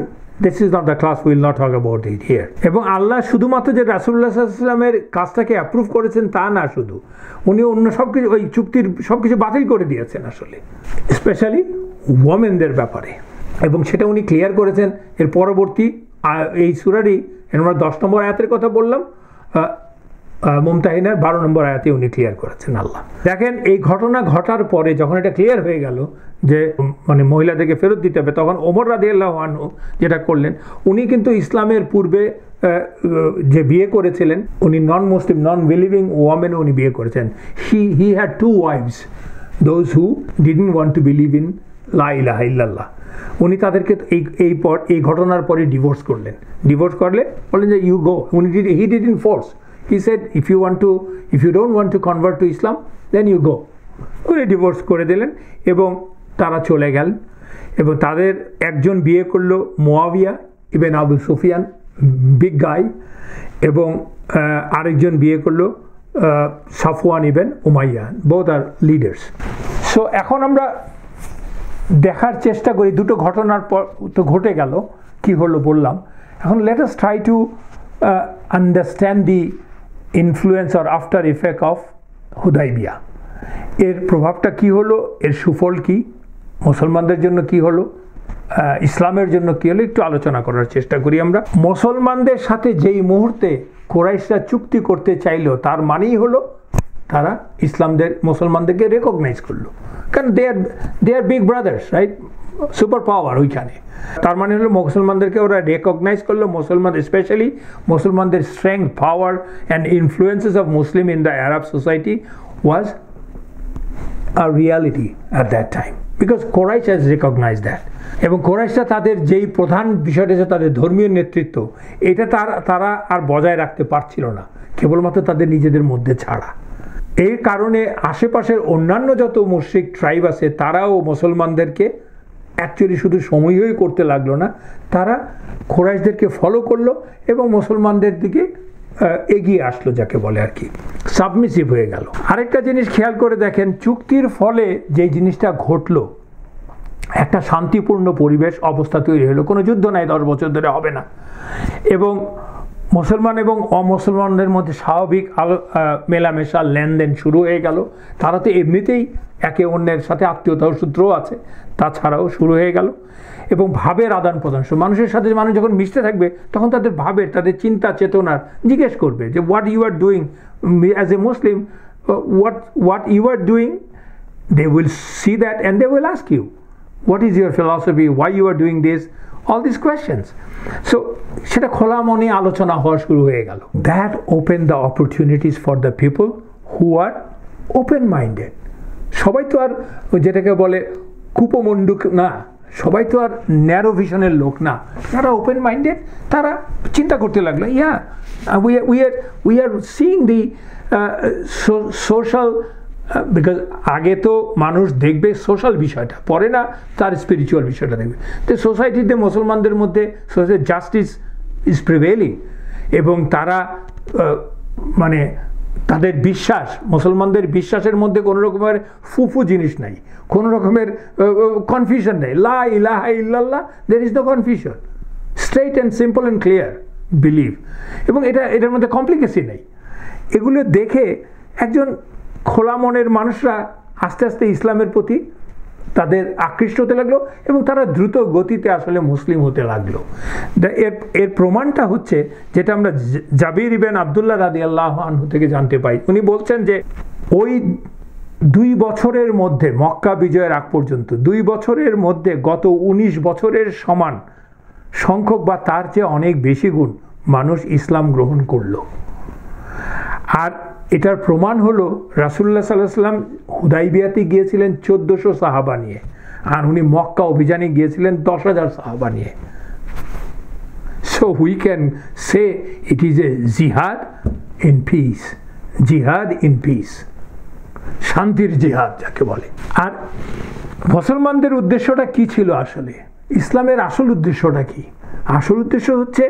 this is not the class, we will not talk about it here. এবং আল্লাহ শুধুমাত্র যে রাসূলুল্লাহ সাল্লাল্লাহু আলাইহি ওয়াসাল্লামের কাজটাকে approve করেছেন তা না, শুধু উনি অন্য সবকিছু, ওই চুক্তির সবকিছু বাতিল করে দিয়েছেন আসলে, স্পেশালি ওমেনদের ব্যাপারে। এবং সেটা উনি ক্লিয়ার করেছেন এর পরবর্তী এই সূরারই আমরা 10 নম্বর আয়াতের কথা বললাম, মুমতাহিনার 12 নম্বর আয়াতে উনি ক্লিয়ার করেছেন আল্লাহ। দেখেন, এই ঘটনা ঘটার পরে যখন এটা ক্লিয়ার হয়ে গেল যে মানে মহিলাদেরকে ফেরত দিতে হবে, তখন ওমর রাদিয়াল্লাহু আনহু যেটা করলেন, উনি কিন্তু ইসলামের পূর্বে যে বিয়ে করেছিলেন, উনি নন মুসলিম, নন বিলিভিং ওয়ামেন উনি বিয়ে করেছেন। He had 2 wives, those who didn't want to believe in লা ইলাহা ইল্লাল্লাহ। উনি তাদেরকে এই ঘটনার পরে ডিভোর্স করলেন। ডিভোর্স করলে বললেন যে you go, he didn't force, he said if you don't want to convert to Islam then you go. উনি ডিভোর্স করে দিলেন এবং তারা চলে গেলেন। এবং তাদের একজন বিয়ে করলো মুয়াবিয়া ইবনে আবু সুফিয়ান, বিগ গাই, এবং আরেকজন বিয়ে করলো সাফওয়ান ইবনে উমাইয়া, বোথ আর লিডার্স। সো এখন আমরা দেখার চেষ্টা করি, দুটো ঘটনার পর তো ঘটে গেল, কি হলো বললাম। এখন let us try to understand the influence or after effect of Hudaibiya. এর প্রভাবটা কি হলো, এর সুফল কি, মুসলমানদের জন্য কি হলো, ইসলামের জন্য কি হলো, একটু আলোচনা করার চেষ্টা করি আমরা। মুসলমানদের সাথে যেই মুহূর্তে কুরাইশরা চুক্তি করতে চাইলো, তার মানেই হলো তারা মুসলমানদেরকে রেকগনাইজ করলো, কারণ they are big brothers, right, super power ওইখানে। তার মানে হলো মুসলমানদেরকে ওরা রেকগনাইজ করলো। স্পেশালি মুসলমানদের strength, power and influences of Muslim in the Arab society was a reality at that time. Because Quraish has recognise that. এবং কোরাইশরা তাদের যেই প্রধান বিষয়টা হচ্ছে তাদের ধর্মীয় নেতৃত্ব, এটা তারা আর বজায় রাখতে পারছিল না, কেবলমাত্র তাদের নিজেদের মধ্যে ছাড়া। এই কারণে আশেপাশের অন্যান্য যত মুশরিক ট্রাইব আছে তারাও মুসলমানদেরকে অ্যাকচুয়ালি শুধু সমীহই করতে লাগলো না, তারা কোরাইশদেরকে ফলো করলো এবং মুসলমানদের দিকে এগিয়ে আসলো, যাকে বলে আর কি সাবমিসিভ হয়ে গেল। আরেকটা জিনিস খেয়াল করে দেখেন, চুক্তির ফলে যে জিনিসটা ঘটলো, একটা শান্তিপূর্ণ পরিবেশ অবস্থা তৈরি হলো, কোনো যুদ্ধ নাই 10 বছর ধরে হবে না, এবং মুসলমান এবং অমুসলমানদের মধ্যে স্বাভাবিক মেলামেশা লেনদেন শুরু হয়ে গেল। তারা তো এমনিতেই একে অন্যের সাথে আত্মীয়তার সূত্রও আছে, তাছাড়াও শুরু হয়ে গেল। এবং ভাবের আদান প্রদান, মানুষের সাথে মানুষ যখন মিশতে থাকবে তখন তাদের ভাবের, তাদের চিন্তা চেতনার জিজ্ঞেস করবে যে what you are doing as a Muslim, what you are doing, they will see that and they will ask you what is your philosophy, why you are doing this, all these questions. So সেটা খোলা মনে আলোচনা হওয়া শুরু হয়ে গেল। That opened the opportunities for the people who are open minded. সবাই তো আর যেটাকে বলে কুপমণ্ডুক না, সবাই তো আর ন্যারো ভিশনের লোক না, যারা ওপেন মাইন্ডেড তারা চিন্তা করতে লাগলো, we are seeing the social because আগে তো মানুষ দেখবে সোশ্যাল বিষয়টা, পরে না তার স্পিরিচুয়াল বিষয়টা দেখবে। তো সোসাইটিতে মুসলমানদের মধ্যে জাস্টিস ইজ প্রিভেইলিং, এবং তারা মানে তাদের বিশ্বাস, মুসলমানদের বিশ্বাসের মধ্যে কোনো রকমের ফুফু জিনিস নাই, কোনো রকমের কনফিউশন নেই। লা ইলাহা ইল্লাল্লাহ, there is no confusion, straight and simple and clear believe, এবং এটার মধ্যে কমপ্লিকেসি নেই। এগুলো দেখে একজন খোলা মনের মানুষরা আস্তে আস্তে ইসলামের প্রতি তাদের আকৃষ্ট হতে লাগলো, এবং তারা দ্রুত গতিতে আসলে মুসলিম হতে লাগলো। এর প্রমাণটা হচ্ছে যেটা আমরা জাবির ইবনে আব্দুল্লাহ রাদিয়াল্লাহু আনহু থেকে জানতে পাই। উনি বলছেন যে ওই 2 বছরের মধ্যে, মক্কা বিজয়ের আগ পর্যন্ত 2 বছরের মধ্যে গত 19 বছরের সমান সংখ্যক বা তার চেয়ে অনেক বেশি গুণ মানুষ ইসলাম গ্রহণ করলো। আর এটার প্রমাণ হলো রাসূলুল্লাহ সাল্লাল্লাহু আলাইহি ওয়াসাল্লাম হুদাইবিয়াতে গিয়েছিলেন 1400 সাহাবা নিয়ে, আর উনি মক্কা অভিযানে গিয়েছিলেন 10,000 সাহাবা নিয়ে। So we can say it is a জিহাদ ইন পিস, জিহাদ ইন পিস, শান্তির জিহাদ যাকে বলে। আর মুসলমানদের উদ্দেশ্যটা কি ছিল আসলে? ইসলামের আসল উদ্দেশ্যটা কি? আসল উদ্দেশ্য হচ্ছে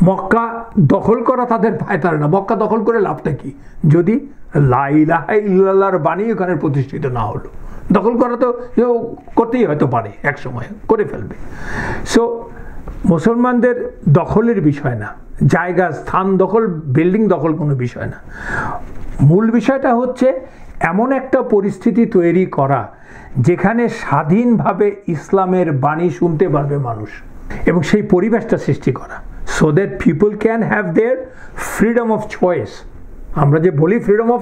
মক্কা দখল করা তাদের পায়তার না। মক্কা দখল করে লাভটা কি যদি লা ইলাহা ইল্লাল্লাহর বাণী ওখানে প্রতিষ্ঠিত না হলো? দখল করা তো করতেই হয়তো পারে, এক সময় করে ফেলবে। সো মুসলমানদের দখলের বিষয় না, জায়গা স্থান দখল, বিল্ডিং দখল কোনো বিষয় না। মূল বিষয়টা হচ্ছে এমন একটা পরিস্থিতি তৈরি করা যেখানে স্বাধীনভাবে ইসলামের বাণী শুনতে পারবে মানুষ, এবং সেই পরিবেশটা সৃষ্টি করা, so that people can have their freedom of choice. আমরা যে বলি freedom of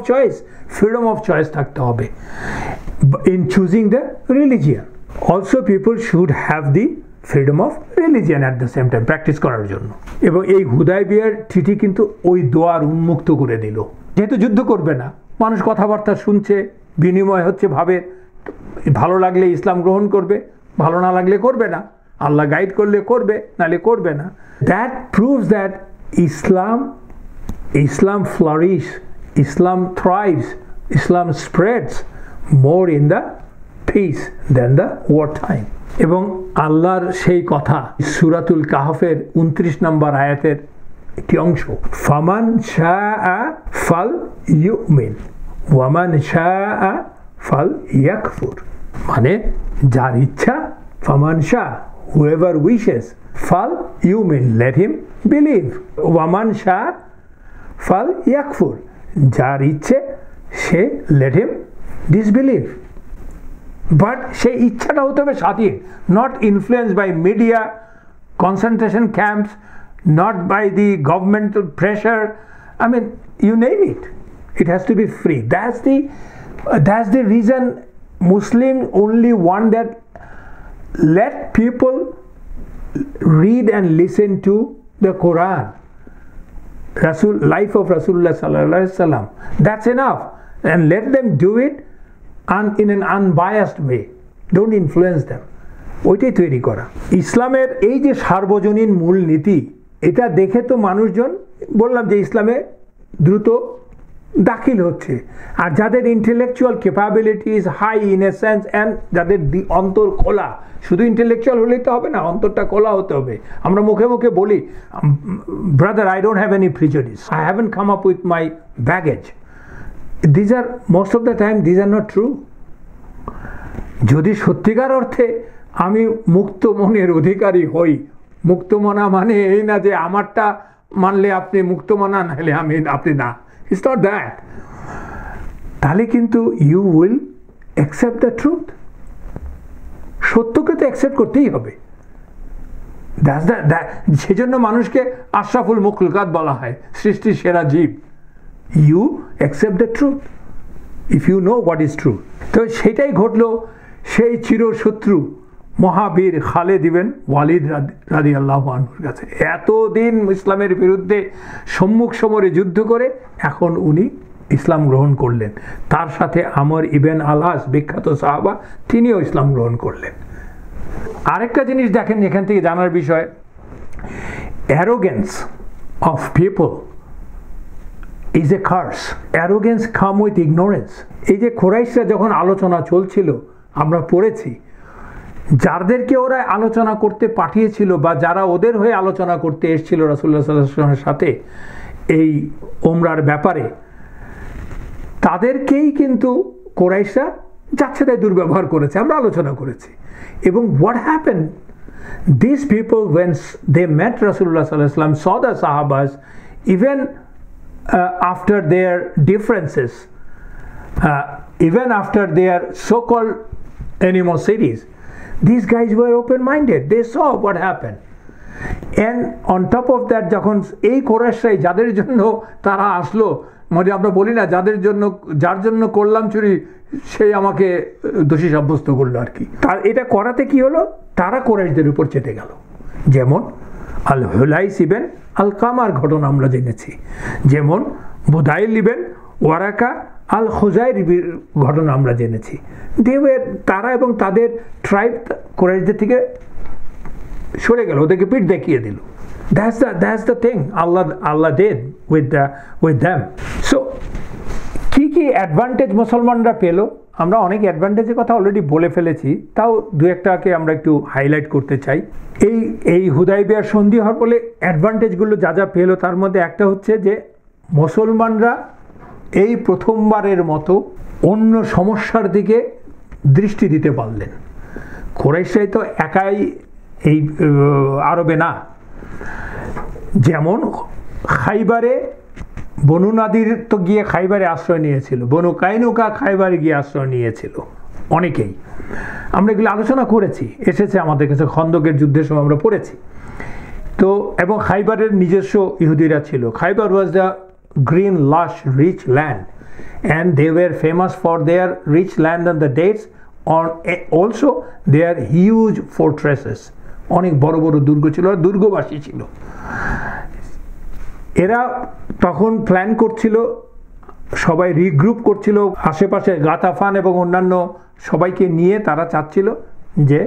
choice থাকতে হবে in choosing the religion. Also people should have the freedom of religion at the same time, practice করার জন্য। এবং এই হুদাইবিয়ার চিঠি কিন্তু ওই দোয়ার উন্মুক্ত করে দিল। যেহেতু যুদ্ধ করবে না, মানুষ কথাবার্তা শুনছে, বিনিময় হচ্ছে ভাবে, ভালো লাগলে ইসলাম গ্রহণ করবে, ভালো না লাগলে করবে না, আল্লাহ গাইড করলে করবে, নালে করবে না। That proves that Islam flourishes, Islam thrives, Islam spreads more in the peace than the war time. এবং আল্লাহর সেই কথা সূরাতুল কাহফের 29 নম্বর আয়াতের একটি অংশ, ফামান শাআ ফাল ইউমিন ওয়ামান শাআ ফাল ইয়াকফুর, মানে যার ইচ্ছা, ফামান শাআ, whoever wishes, fal yumin, let him believe, waman sha fal yakfur, যার ইচ্ছে সে let him disbelieve, but সেই ইচ্ছাটা হতে হবে স্বাধীন, not influenced by media, concentration camps, not by the governmental pressure. I mean, you name it, it has to be free. That's the reason Muslim only want that let people read and listen to the Quran, life of Rasulullah sallallahu alaihi wasallam. That's enough, and let them do it in an unbiased way. Don't influence them. ওইটাই তৈরি করা। ইসলামের এই যে সার্বজনীন মূলনীতি, এটা দেখে তো মানুষজন, বললাম যে ইসলামে দ্রুত দাখিল হচ্ছে। আর যাদের intellectual capabilities high in a sense, and যাদের অন্তর খোলা, শুধু ইন্টেলেকচুয়াল হলেই তো হবে না, অন্তরটা খোলা হতে হবে। আমরা মুখে মুখে বলি, brother I don't have any prejudice, I haven't come up with my baggage. These are most of the time these are not true. যদি সত্যিকার অর্থে আমি মুক্ত মনের অধিকারী হই, মুক্তমনা মানে এই না যে আমারটা মানলে আপনি মুক্তমনা, নাহলে আপনি না, ইটস নট দ্যাট। তাহলে কিন্তু you will accept the truth. সত্যকে তো অ্যাকসেপ্ট করতেই হবে। সেজন্য মানুষকে আশরাফুল মখলুকাত বলা হয়, সৃষ্টির সেরা জীব। You accept the truth if you know what is true. তো সেটাই ঘটলো সেই চিরশত্রু মহাবীর খালেদ ইবনে ওয়ালিদ রাদিয়াল্লাহু আনহুর কাছে। এতদিন ইসলামের বিরুদ্ধে সম্মুখ সমরে যুদ্ধ করে এখন উনি ইসলাম গ্রহণ করলেন। তার সাথে আমর ইবনে আল-আস, বিখ্যাত সাহাবা, তিনিও ইসলাম গ্রহণ করলেন। আরেকটা জিনিস দেখেন এখান থেকে জানার বিষয়, arrogance of people is a curse. Arrogance come with ignorance. এই যে কুরাইশরা যখন আলোচনা চলছিল, আমরা পড়েছি, যাদেরকে ওরা আলোচনা করতে পাঠিয়েছিল বা যারা ওদের হয়ে আলোচনা করতে এসেছিল রাসূলুল্লাহ সাল্লাল্লাহু আলাইহি ওয়াসাল্লামের সাথে এই ওমরার ব্যাপারে, তাদেরকেই কিন্তু কুরাইশরা যাচ্ছে তাই দুর্ব্যবহার করেছে, আমরা আলোচনা করেছি। এবং what happen, this people when they met রাসূলুল্লাহ সাল্লাল্লাহু আলাইহি ওয়াসাল্লাম, saw the sahabas, even after their differences, even after their so-called animosities, these guys were open-minded. They saw what happened. And on top of that, যখন এই কুরাইশরাই যাদের জন্য তারা আসলো, মানে আমরা বলি না যার জন্য করলাম চুরি সেই আমাকে দোষী সাব্যস্ত করলো আর কি। তার এটা করাতে কি হলো, তারা কুরাইশদের উপর চেতে গেল। যেমন আল হুলাইস ইবেন আল কামার ঘটনা আমরা জেনেছি, যেমন বুদাইল ইবেন ওয়ারাকা আল খুজাইর ঘটনা আমরা জেনেছি। তারা এবং তাদের ট্রাইব কুরাইশদের থেকে সরে গেল, ওদেরকে পিঠ দেখিয়ে দিল। That's the thing Allah did with them. So কি অ্যাডভান্টেজ মুসলমানরা পেল, আমরা অনেক অ্যাডভান্টেজের কথা অলরেডি বলে ফেলেছি, তাও দু একটাকে আমরা একটু হাইলাইট করতে চাই। এই হুদাইবিয়ার সন্ধি হওয়ার ফলে অ্যাডভান্টেজগুলো যা পেল, তার মধ্যে একটা হচ্ছে যে মুসলমানরা এই প্রথমবারের মতো অন্য সমস্যার দিকে দৃষ্টি দিতে পারলেন। কুরাইশরাই তো একাই এই আরবে না, যেমন খাইবারে বনু নাদির তো গিয়ে খাইবারে আশ্রয় নিয়েছিল, বনু কাইনুকা খাইবারে গিয়ে আশ্রয় নিয়েছিল অনেকেই, আমরা এগুলো আলোচনা করেছি, এসেছে আমাদের কাছে, খন্দকের যুদ্ধের সময় আমরা পড়েছি। তো এবং খাইবারের নিজস্ব ইহুদিরা ছিল। Khaybar was the green lush rich land, and they were famous for their rich land and the dates, also their huge fortresses, অনেক বড় বড় দুর্গ ছিল, দুর্গবাসী ছিল। এরা তখন প্ল্যান করছিল, সবাই রিগ্রুপ করছিল, আশেপাশে গাতাফান এবং অন্যান্য সবাইকে নিয়ে তারা চাচ্ছিল যে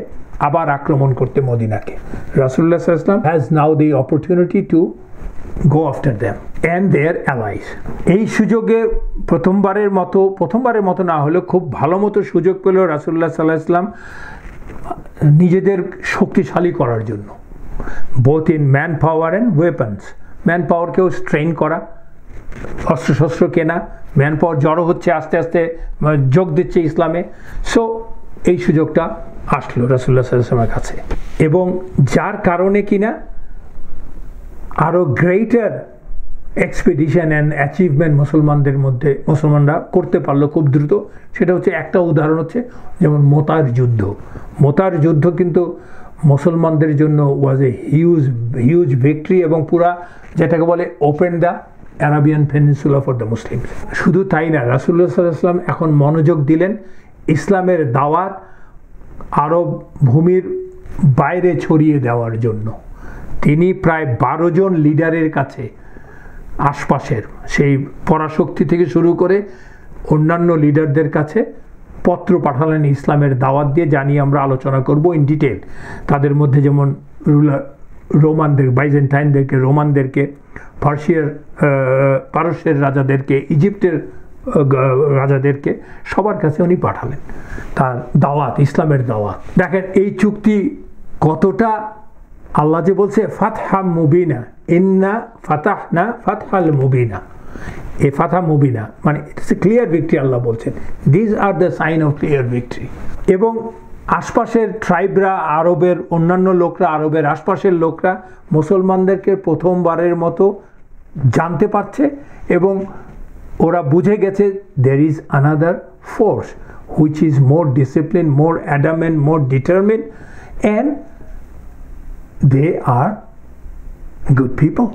আবার আক্রমণ করতে মদিনাকে। রাসূলুল্লাহ সাল্লাল্লাহু আলাইহি ওয়াসাল্লাম has now the opportunity to go after them and their allies. এই সুযোগে প্রথমবারের মতো না হলেও খুব ভালো মতো সুযোগ পেল রাসূলুল্লাহ সাল্লাল্লাহু আলাইহি ওয়াসাল্লাম নিজেদের শক্তিশালী করার জন্য, both in man power and weapons. ম্যান পাওয়ারকেও স্ট্রেন করা, অস্ত্রশস্ত্র কেনা, ম্যান পাওয়ার জড়ো হচ্ছে, আস্তে আস্তে যোগ দিচ্ছে ইসলামে। সো এই সুযোগটা আসলো রাসূলুল্লাহ সাল্লাল্লাহু আলাইহি ওয়াসাল্লামের কাছে, এবং যার কারণে কিনা আরও গ্রেটার এক্সপিডিশন অ্যান্ড অ্যাচিভমেন্ট মুসলমানরা করতে পারলো খুব দ্রুত। সেটা হচ্ছে, একটা উদাহরণ হচ্ছে যেমন মোতার যুদ্ধ কিন্তু মুসলমানদের জন্য ওয়াজ এ হিউজ ভিক্টরি, এবং পুরা যেটাকে বলে open the Arabian peninsula for the Muslims. শুধু তাই না, রাসূলুল্লাহ সাল্লাল্লাহু আলাইহি ওয়াসাল্লাম এখন মনোযোগ দিলেন ইসলামের দাওয়াত আরব ভূমির বাইরে ছড়িয়ে দেওয়ার জন্য। তিনি প্রায় 12 জন লিডারের কাছে, আশপাশের সেই পরাশক্তি থেকে শুরু করে অন্যান্য লিডারদের কাছে পত্র পাঠালেন ইসলামের দাওয়াত দিয়ে, জানিয়ে আমরা আলোচনা করব ইন ডিটেল। তাদের মধ্যে যেমন রোমানদের, বাইজেন্টাইনদেরকে, রোমানদেরকে, পারস্যের রাজাদেরকে, ইজিপ্টের রাজাদেরকে, সবার কাছে উনি পাঠালেন তার দাওয়াত, ইসলামের দাওয়াত। দেখেন এই চুক্তি কতটা, আল্লাহ যে বলছে ফাতহা মুবিনা, ইন্না ফাতাহনা ফাতহাল মুবিনা, এই ফাতহা মুবিনা মানে ইটস এ ক্লিয়ার ভিক্টরি। আল্লাহ বলছেন this are the sign of clear victory. এবং আশপাশের ট্রাইবরা, আরবের অন্যান্য লোকরা, আরবের আশপাশের লোকরা মুসলমানদেরকে প্রথমবারের মতো জানতে পারছে এবং ওরা বুঝে গেছে there is another force which is more disciplined, more adamant, more determined, and they are good people,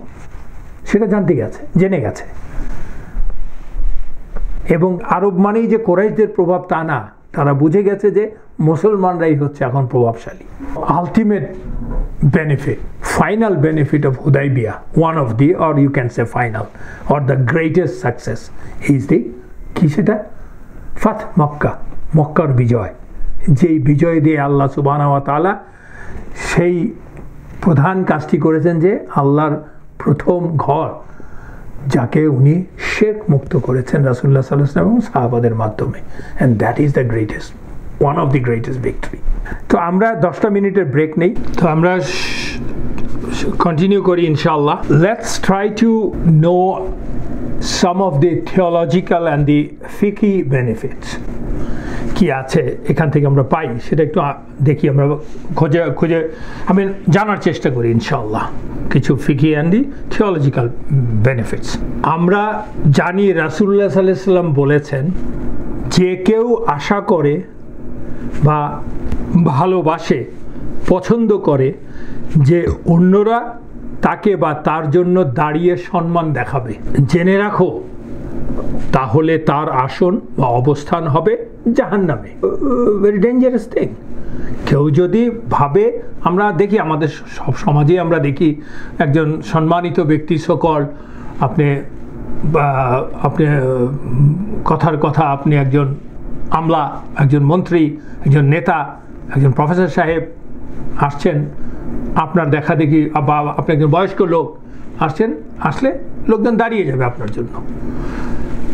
সেটা জানতে গেছে, জেনে গেছে। এবং আরব মানেই যে কোরাইশদের প্রভাব তা না, তারা বুঝে গেছে যে মুসলমানরাই হচ্ছে এখন প্রভাবশালী। Ultimate benefit, final benefit of Hudaybiyah, one of the, or you can say final, or the greatest success is the কি সেটা ফাত মক্কা, মক্কার বিজয়। যেই বিজয় দিয়ে আল্লাহ সুবহানাহু ওয়া তাআলা সেই প্রধান কাজটি করেছেন যে আল্লাহর প্রথম ঘর, যাকে উনি শিরক মুক্ত করেছেন রাসূলুল্লাহ সাল্লাল্লাহু আলাইহি ওয়াসাল্লাম এবং সাহাবাদের মাধ্যমে, and that is the greatest, one of the greatest victory. তো আমরা 10টা মিনিটের ব্রেক নেই, তো আমরা কন্টিনিউ করি ইনশাআল্লাহ। Let's try to know some of the theological and the fiqhi benefits কি আছে এখান থেকে আমরা পাই, সেটা একটু দেখি, আমরা খুঁজে আমি জানার চেষ্টা করি ইনশাআল্লাহ কিছু ফিকি অ্যান্ড দি থিওলজিক্যাল বেনিফিটস। আমরা জানি রাসূলুল্লাহ সাল্লাল্লাহু আলাইহি ওয়াসাল্লাম বলেছেন, যে কেউ আশা করে বা ভালোবাসে, পছন্দ করে যে অন্যরা তাকে বা তার জন্য দাঁড়িয়ে সম্মান দেখাবে, জেনে রাখো তাহলে তার আসন বা অবস্থান হবে জাহান্নামে। Very dangerous thing. কেউ যদি ভাবে, আমরা দেখি আমাদের সব সমাজে আমরা দেখি একজন সম্মানিত ব্যক্তি, সকল আপনি কথার কথা, আপনি একজন আমলা, একজন মন্ত্রী, একজন নেতা, একজন প্রফেসর সাহেব আসছেন, আপনার দেখা দেখি, বা আপনি একজন বয়স্ক লোক আসছেন, আসলে লোকজন দাঁড়িয়ে যাবে আপনার জন্য,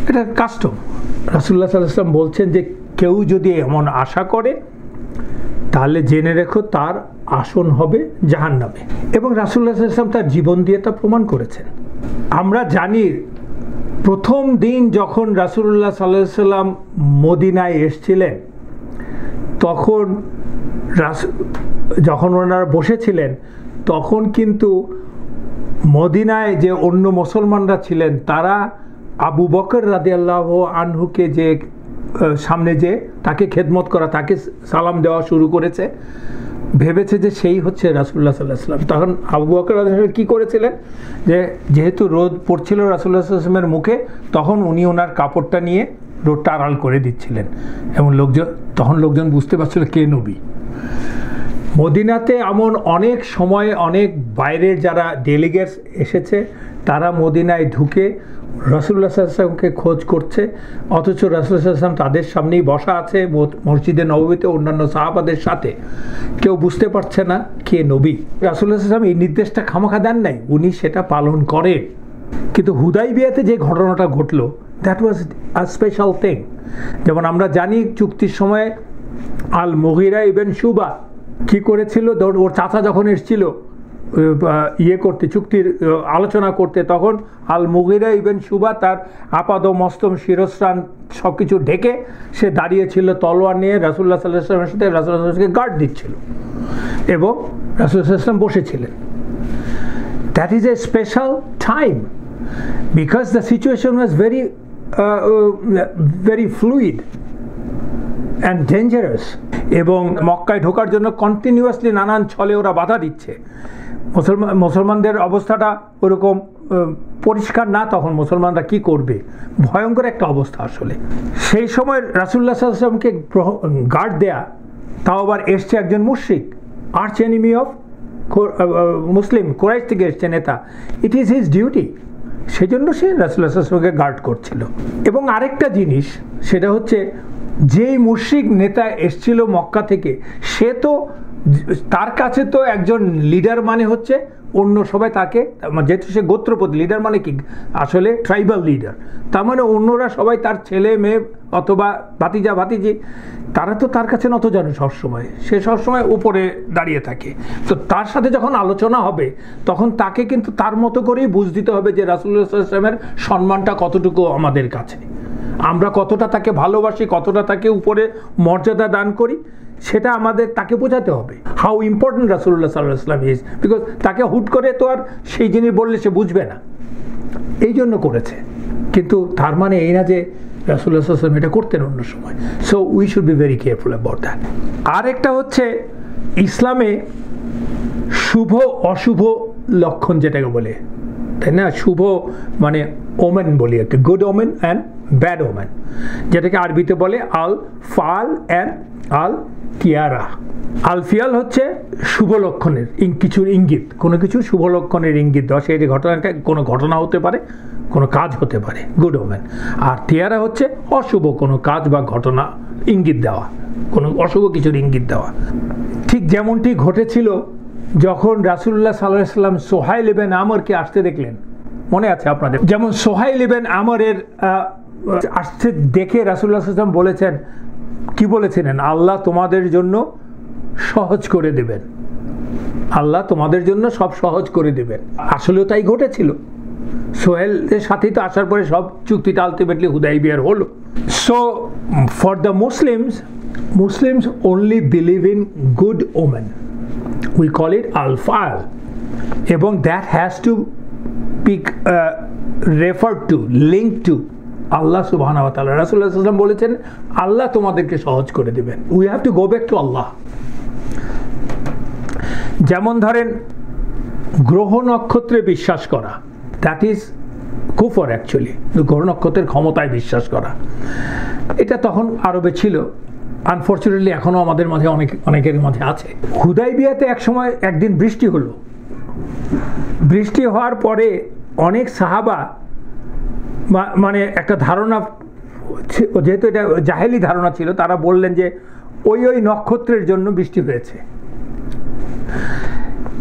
এটা কাস্টম। রাসূলুল্লাহ সাল্লাল্লাহু আলাইহি ওয়াসাল্লাম বলছেন যে কেউ যদি এমন আশা করে তাহলে জেনে রেখো তার আসন হবে জাহান্নামে। এবং রাসূলুল্লাহ সাল্লাল্লাহু আলাইহি ওয়াসাল্লাম তার জীবন দিয়ে তা প্রমাণ করেছেন। আমরা জানি প্রথম দিন যখন রাসূলুল্লাহ সাল্লাল্লাহু আলাইহি ওয়াসাল্লাম মদিনায় এসেছিলেন, যখন ওনারা বসেছিলেন, তখন কিন্তু মদিনায় যে অন্য মুসলমানরা ছিলেন তারা আবু বকর রাদিয়াল্লাহু আনহুকে যে সামনে যে তাকে খেদমত করা, তাকে সালাম দেওয়া শুরু করেছে, ভেবেছে যে সেই হচ্ছে রাসূলুল্লাহ সাল্লাল্লাহু আলাইহি ওয়াসাল্লাম। তখন আবু বকর রাদিয়াল্লাহু কী করেছিলেন, যে যেহেতু রোদ পড়ছিল রাসূলুল্লাহ সাল্লাল্লাহু আলাইহি ওয়াসাল্লামের মুখে, তখন উনি ওনার কাপড়টা নিয়ে রোদটা আড়াল করে দিচ্ছিলেন, এবং তখন লোকজন বুঝতে পারছিল কে নবী। মদিনাতে এমন অনেক সময় অনেক বাইরের যারা ডেলিগেটস এসেছে, তারা মদিনায় ঢুকে রাসূলুল্লাহ সাল্লাল্লাহু আলাইহি ওয়াসাল্লামকে খোঁজ করছে, অথচ রাসূলুল্লাহ সাল্লাল্লাহু আলাইহি ওয়াসাল্লাম তাদের সামনেই বসা আছে মসজিদে নববীতে অন্যান্য সাহাবাদের সাথে, কেউ বুঝতে পারছে না কে নবী। রাসূলুল্লাহ সাল্লাল্লাহু আলাইহি ওয়াসাল্লাম এই নির্দেশটা খামাখা দেন নাই, উনি সেটা পালন করেন। কিন্তু হুদাইবিয়াতে যে ঘটনাটা ঘটলো, that was a special thing. যেমন আমরা জানি চুক্তির সময় আল মুগিরা ইবন শুবা কি করেছিল, ওর চাচা যখন এসেছিল করতে, চুক্তির আলোচনা করতে, তখন আল মুগিরা ইবন শুবা তার আপাদ মস্তম শিরস্ত্রাণ সব কিছু ঢেকে সে দাঁড়িয়েছিল তলোয়ার নিয়ে, রাসূলুল্লাহ সাল্লাল্লাহু আলাইহি ওয়াসাল্লামের সাথে রাসূলুল্লাহ সাল্লাল্লাহু আলাইহি ওয়াসাল্লামকে গার্ড দিচ্ছিল এবং রাসূলুল্লাহ সাল্লাল্লাহু আলাইহি ওয়াসাল্লাম বসেছিলেন। That is a special time because the situation was very fluid and dangerous. এবং মক্কায় ঢোকার জন্য কন্টিনিউয়াসলি নানান ছলে ওরা বাধা দিচ্ছে। মুসলমানদের অবস্থাটা ওরকম পরিষ্কার না, তখন মুসলমানরা কি করবে, ভয়ঙ্কর একটা অবস্থা আসলে। সেই সময় রাসূলুল্লাহ সাল্লাল্লাহু আলাইহি ওয়াসাল্লামকে গার্ড দেয়া, তাও আবার এসছে একজন মুশরিক, arch enemy of Muslim, Quraish থেকে এসছে নেতা। ইট ইজ হিজ ডিউটি, সেজন্য সে রাসূলুল্লাহ সাল্লাল্লাহু আলাইহি ওয়াসাল্লামকে গার্ড করছিল। এবং আরেকটা জিনিস, সেটা হচ্ছে যেই মুশরিক নেতা এসছিল মক্কা থেকে, সে তো তার কাছে তো একজন লিডার মানে হচ্ছে অন্য সবাই তাকে, যেহেতু সে গোত্রপতি, লিডার মানে কি আসলে ট্রাইবাল লিডার, তার মানে অন্যরা সবাই তার ছেলে মেয়ে অথবা ভাতিজা ভাতিজি, তারা তো তার কাছে নত জানে সবসময়, সে সবসময় উপরে দাঁড়িয়ে থাকে। তো তার সাথে যখন আলোচনা হবে তখন তাকে কিন্তু তার মতো করেই বুঝ দিতে হবে যে রাসূলুল্লাহ সাল্লাল্লাহু আলাইহি ওয়াসাল্লামের সম্মানটা কতটুকু আমাদের কাছে, আমরা কতটা তাকে ভালোবাসি, কতটা তাকে উপরে মর্যাদা দান করি, সেটা আমাদের তাকে বোঝাতে হবে। হাউ ইম্পর্টেন্ট রাসূলুল্লাহ সাল্লাল্লাহু আলাইহি ওয়াসাল্লাম ইজ, বিকজ তাকে হুট করে তো আর সেই জিনিস বললে সে বুঝবে না, এই জন্য করেছে। কিন্তু তার মানে এই না যে রাসূলুল্লাহ সাল্লাল্লাহু আলাইহি ওয়াসাল্লাম এটা করতেন অন্য সময়। So we should be very careful about that. আর একটা হচ্ছে ইসলামে শুভ অশুভ লক্ষণ যেটাকে বলে, তাই না, শুভ মানে ওমেন বলি একটা, good women and bad women, যেটাকে আরবিতে বলে আল ফাল অ্যান্ড আল কিয়ারা। আল ফিয়াল হচ্ছে শুভ লক্ষণের কিছুর ইঙ্গিত, কোনো কিছু শুভ লক্ষণের ইঙ্গিত দেওয়া, সেই ঘটনাটা কোনো ঘটনা হতে পারে, কোনো কাজ হতে পারে, গুড ওমেন। আর টিয়ারা হচ্ছে অশুভ কোনো কাজ বা ঘটনা ইঙ্গিত দেওয়া, কোনো অশুভ কিছুর ইঙ্গিত দেওয়া। ঠিক যেমনটি ঘটেছিল যখন রাসূলুল্লাহ সাল্লাল্লাহু আলাইহি ওয়াসাল্লাম সোহাইল ইবনে আমরকে আসতে দেখলেন, মনে আছে আপনাদের? যেমন সোহাইল ইবনে আমরের আসতে দেখে রাসূলুল্লাহ সাল্লাল্লাহু আলাইহি ওয়াসাল্লাম বলেছেন, কি বলেছিলেন? আল্লাহ তোমাদের জন্য সহজ করে দেবেন, আল্লাহ তোমাদের জন্য সব সহজ করে দেবেন। আসলেও তাই ঘটেছিল। সোহেলের সাথেই তো আসার পরে সব চুক্তিটা আলটিমেটলি হুদাইবিয়ার হলো। So for the Muslims only believe in good omen, we call it al-fa'al, এবং that has to be referred to, linked to আল্লাহ সুবহানাহু ওয়া তাআলা। রাসূলুল্লাহ সাল্লাল্লাহু আলাইহি ওয়াসাল্লাম বলেছেন আল্লাহ তোমাদেরকে সহজ করে দেবেন। We have to go back to Allah. যেমন ধরেন গ্রহ নক্ষত্রে বিশ্বাস করা, দ্যাট ইজ কুফর অ্যাকচুয়ালি। গ্রহ নক্ষত্রের ক্ষমতায় বিশ্বাস করা, এটা তখন আরবে ছিল, আনফর্চুনেটলি এখনও আমাদের মাঝে অনেকের মাঝে আছে। হুদাইবিয়াতে একদিন বৃষ্টি হলো, বৃষ্টি হওয়ার পরে অনেক সাহাবা মানে একটা ধারণা, যেহেতু এটা জাহেলি ধারণা ছিল, তারা বললেন যে ওই নক্ষত্রের জন্য বৃষ্টি হয়েছে।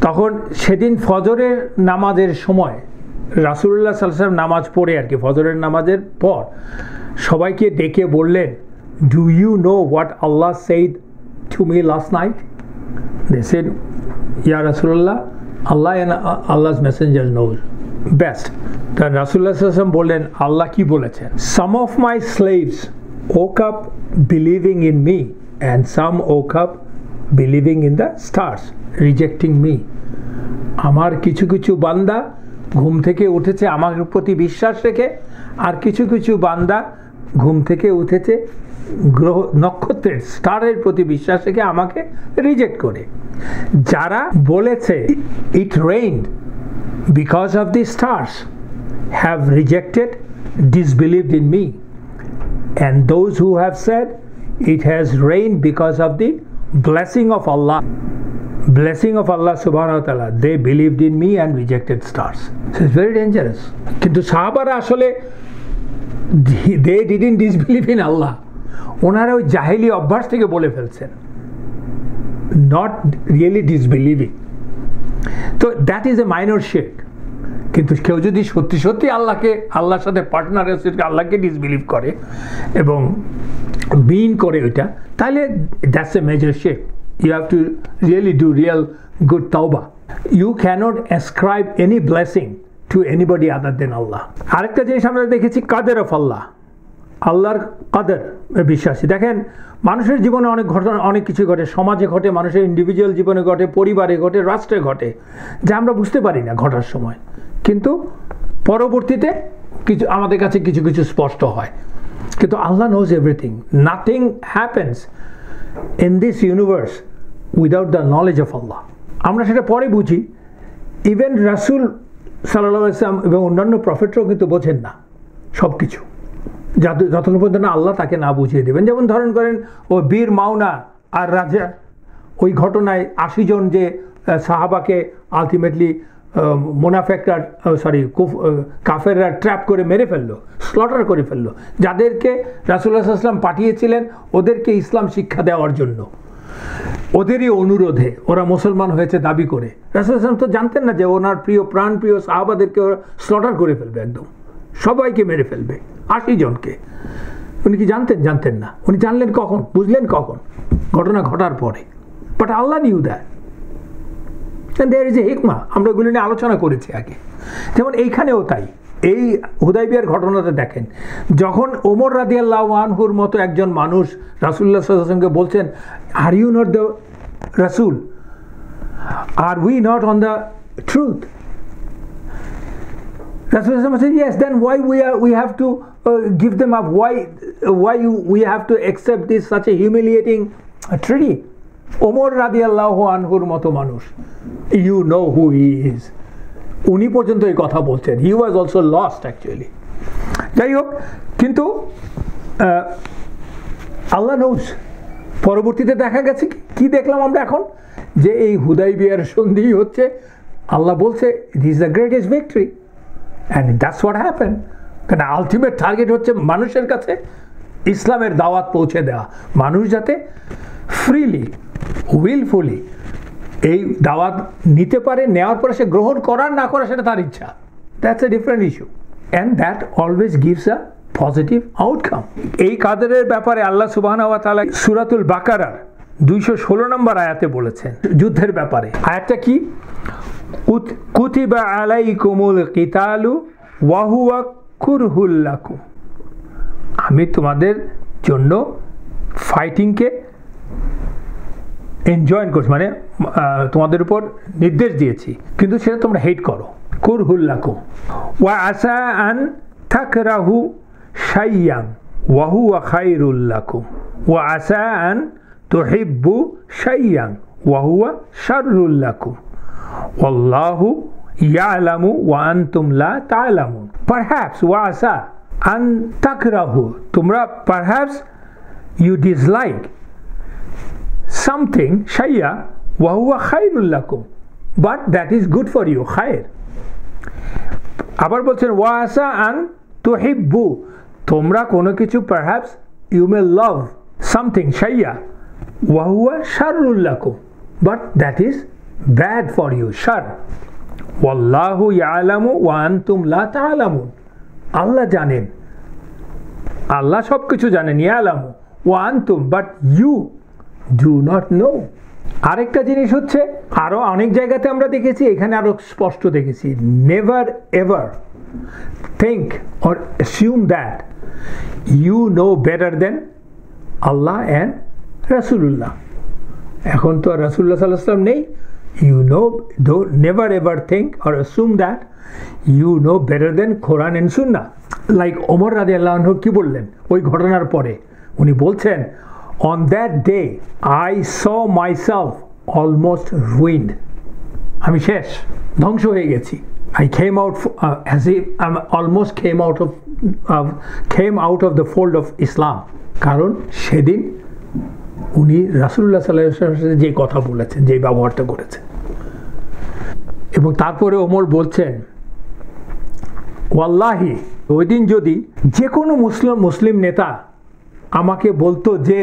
তখন সেদিন ফজরের নামাজের সময় রাসূলুল্লাহ সাল্লাল্লাহু আলাইহি ওয়াসাল্লাম নামাজ পড়ে আর কি, ফজরের নামাজের পর সবাইকে ডেকে বললেন, do you know what Allah said to me last night? They said, ইয়া রাসূলুল্লাহ, Allah and Allah's messenger knows best. তা রাসূলুল্লাহ সাল্লাল্লাহু আলাইহি ওয়াসাল্লাম বললেন, আল্লাহ কি বলেছেন? Some of my slaves woke up believing in me and some woke up believing in the stars, rejecting me. আমার কিছু কিছু বান্দা ঘুম থেকে উঠেছে আমার প্রতি বিশ্বাস রেখে, আর কিছু কিছু বান্দা ঘুম থেকে উঠেছে গ্রহ নক্ষত্রের স্টারের প্রতি বিশ্বাস রেখে আমাকে রিজেক্ট করে। যারা বলেছে it rained because of the stars have rejected, disbelieved in me, and those who have said it has rained because of the blessing of Allah subhanahu wa ta'ala, they believed in me and rejected stars. So it's very dangerous. কিন্তু সাহাবারা আসলে they didn't disbelieve in Allah, ওনারা ওই জাহেলি অভ্যাস থেকে বলে ফেলছেন, not really disbelieving. তো that is a minor shirk. কিন্তু কেউ যদি সত্যি সত্যি আল্লাহর সাথে পার্টনার আল্লাহকে ডিসবিলিভ করে এবং বিন করে ওইটা, তাহলে দ্যাটস এ মেজর শিরক। You have to really do real good তাওবা। You can't ascribe any blessing to anybody other than Allah. আরেকটা জিনিস আমরা দেখেছি, কাদের অফ আল্লাহ, আল্লাহর কাদের বিশ্বাসী। দেখেন মানুষের জীবনে অনেক ঘটনা, অনেক কিছু ঘটে, সমাজে ঘটে, মানুষের ইন্ডিভিজুয়াল জীবনে ঘটে, পরিবারে ঘটে, রাষ্ট্রে ঘটে, যা আমরা বুঝতে পারি না ঘটার সময়, কিন্তু পরবর্তীতে কিছু আমাদের কাছে কিছু কিছু স্পষ্ট হয়। কিন্তু Allah knows everything, nothing happens in this universe without the knowledge of Allah. আমরা সেটা পরে বুঝি। ইভেন রাসূল সাল্লাল্লাহু আলাইহি ওয়াসাল্লাম এবং অন্যান্য প্রফেটরাও কিন্তু বোঝেন না সব কিছু, যতক্ষণ পর্যন্ত আল্লাহ তাকে না বুঝিয়ে দেবেন। যেমন ধরেন করেন ও বীর মাওনা আর রাজা, ওই ঘটনায় 80 জন যে সাহাবাকে আলটিমেটলি মোনাফেকরা কাফেররা ট্র্যাপ করে মেরে ফেললো, স্লটার করে ফেললো, যাদেরকে রাসূলুল্লাহ সাল্লাল্লাহু আলাইহি ওয়াসাল্লাম পাঠিয়েছিলেন ওদেরকে ইসলাম শিক্ষা দেওয়ার জন্য। ওদেরই অনুরোধে ওরা মুসলমান হয়েছে দাবি করে। রাসূলুল্লাহ সাল্লাল্লাহু আলাইহি ওয়াসাল্লাম তো জানতেন না যে ওনার প্রিয় প্রাণ প্রিয় সাহাবাদেরকে ওরা স্লটার করে ফেলবে, একদম সবাইকে মেরে ফেলবে, 80 জনকে। উনি কি জানতেন? জানতেন না। উনি জানলেন কখন? বুঝলেন কখন? ঘটনা ঘটার পরে। But Allah knew that. There is a হিকমা। আমরা এগুলো নিয়ে আলোচনা করেছি আগে। যেমন এইখানেও তাই। এই হুদাইবিয়ার ঘটনাতে দেখেন, যখন ওমর রাদিয়াল্লাহু আনহুর মতো একজন মানুষ রাসূলুল্লাহ সাল্লাল্লাহু আলাইহি ওয়াসাল্লামকে বলছেন, আর ইউ নট দ্য রাসূল, are we not on the truth, Rasulullah said, yes, then why we have to give them up? Why we have to accept this such a humiliating treaty? Omar radiallahu anhur moto manush, you know who he is. উনি পর্যন্ত এই কথা বলছেন। He was also lost actually. যাই হোক, কিন্তু আল্লাহ knows। পরবর্তীতে দেখা গেছে কি দেখলাম আমরা এখন, যে এই হুদাইবিয়ার সন্ধি হচ্ছে, আল্লাহ বলছে this is the greatest victory. And that's what happened. কারণ আলটিমেট টার্গেট হচ্ছে মানুষের কাছে ইসলামের দাওয়াত পৌঁছে দেওয়া, মানুষ যাতে ফ্রিলি উইলফুলি এই দাওয়াত নিতে পারে, নেওয়ার পরে সে গ্রহণ করার না করা সেটা তার ইচ্ছা। That's a different issue, and that always gives a positive outcome. এই কাদেরের ব্যাপারে আল্লাহ সুবহানাহু ওয়া তাআলা সূরাতুল বাকারার 216 নম্বর আয়াতে বলেছেন যুদ্ধের ব্যাপারে। আয়াতটা কি? কুতিবা আলাইকুমুল কিতালু ওয়া হুয়া কুরহুল লাকুম। আমি তোমাদের জন্য ফাইটিংকে এনজয় করছি, মানে তোমাদের উপর নির্দেশ দিয়েছি, কিন্তু সেটা তোমরা হেট করো। কুরহুল লাকুম। ওয়া আসা আন তাকরাহু শাইয়ান ওয়া হুয়া খায়রুল লাকুম ওয়া আসা আন তুহিব্বু শাইয়ান ওয়া হুয়া শাররুল লাকুম ওয়াল্লাহু ইয়ালামু ওয়া আনতুম লা তা'লামুন। Perhaps ওয়া আসা আন তাকরাহু, তোমরা perhaps you dislike something shay'a wa huwa khairul lakum, but that is good for you, khair. আবার বলছেন ওয়া আসা আন তুহিব্বু, তোমরা কোনো কিছু perhaps you may love something shay'a wa huwa sharrul lakum, but that is bad for you, shar. Wallahu ya'lamu wa antum la ta'lamun. আল্লাহ জানেন, আল্লাহ সব কিছু জানেন, ইয়ালামু ওয়া আনতুম, but you do not know. আরেকটা জিনিস হচ্ছে, আরো অনেক জায়গাতে আমরা দেখেছি, এখানে আরো স্পষ্ট দেখেছি, never ever think or assume that you know better than Allah and রাসূলুল্লাহ। এখন তো রাসূলুল্লাহ সাল্লাল্লাহু আলাইহি ওয়াসাল্লাম নেই। You know, don't never ever think or assume that you know better than Quran and Sunnah. Like Omar radiyallahu anhu কি বললেন ওই ঘটনার পরে? উনি বলছেন, on that day I saw myself almost ruined. আমি শেষ, ধ্বংস হয়ে গেছি। I came out as if I almost came out of the fold of Islam. কারণ সেদিন উনি রাসূলুল্লাহ সাল্লাল্লাহু আলাইহি ওয়াসাল্লামের সাথে যে কথা বলেছেন, যে ব্যবহারটা করেছেন। এবং তারপরে ওমর বলছেন, ওয়াল্লাহি, ওই দিন যদি যে কোনো মুসলিম নেতা আমাকে বলতো যে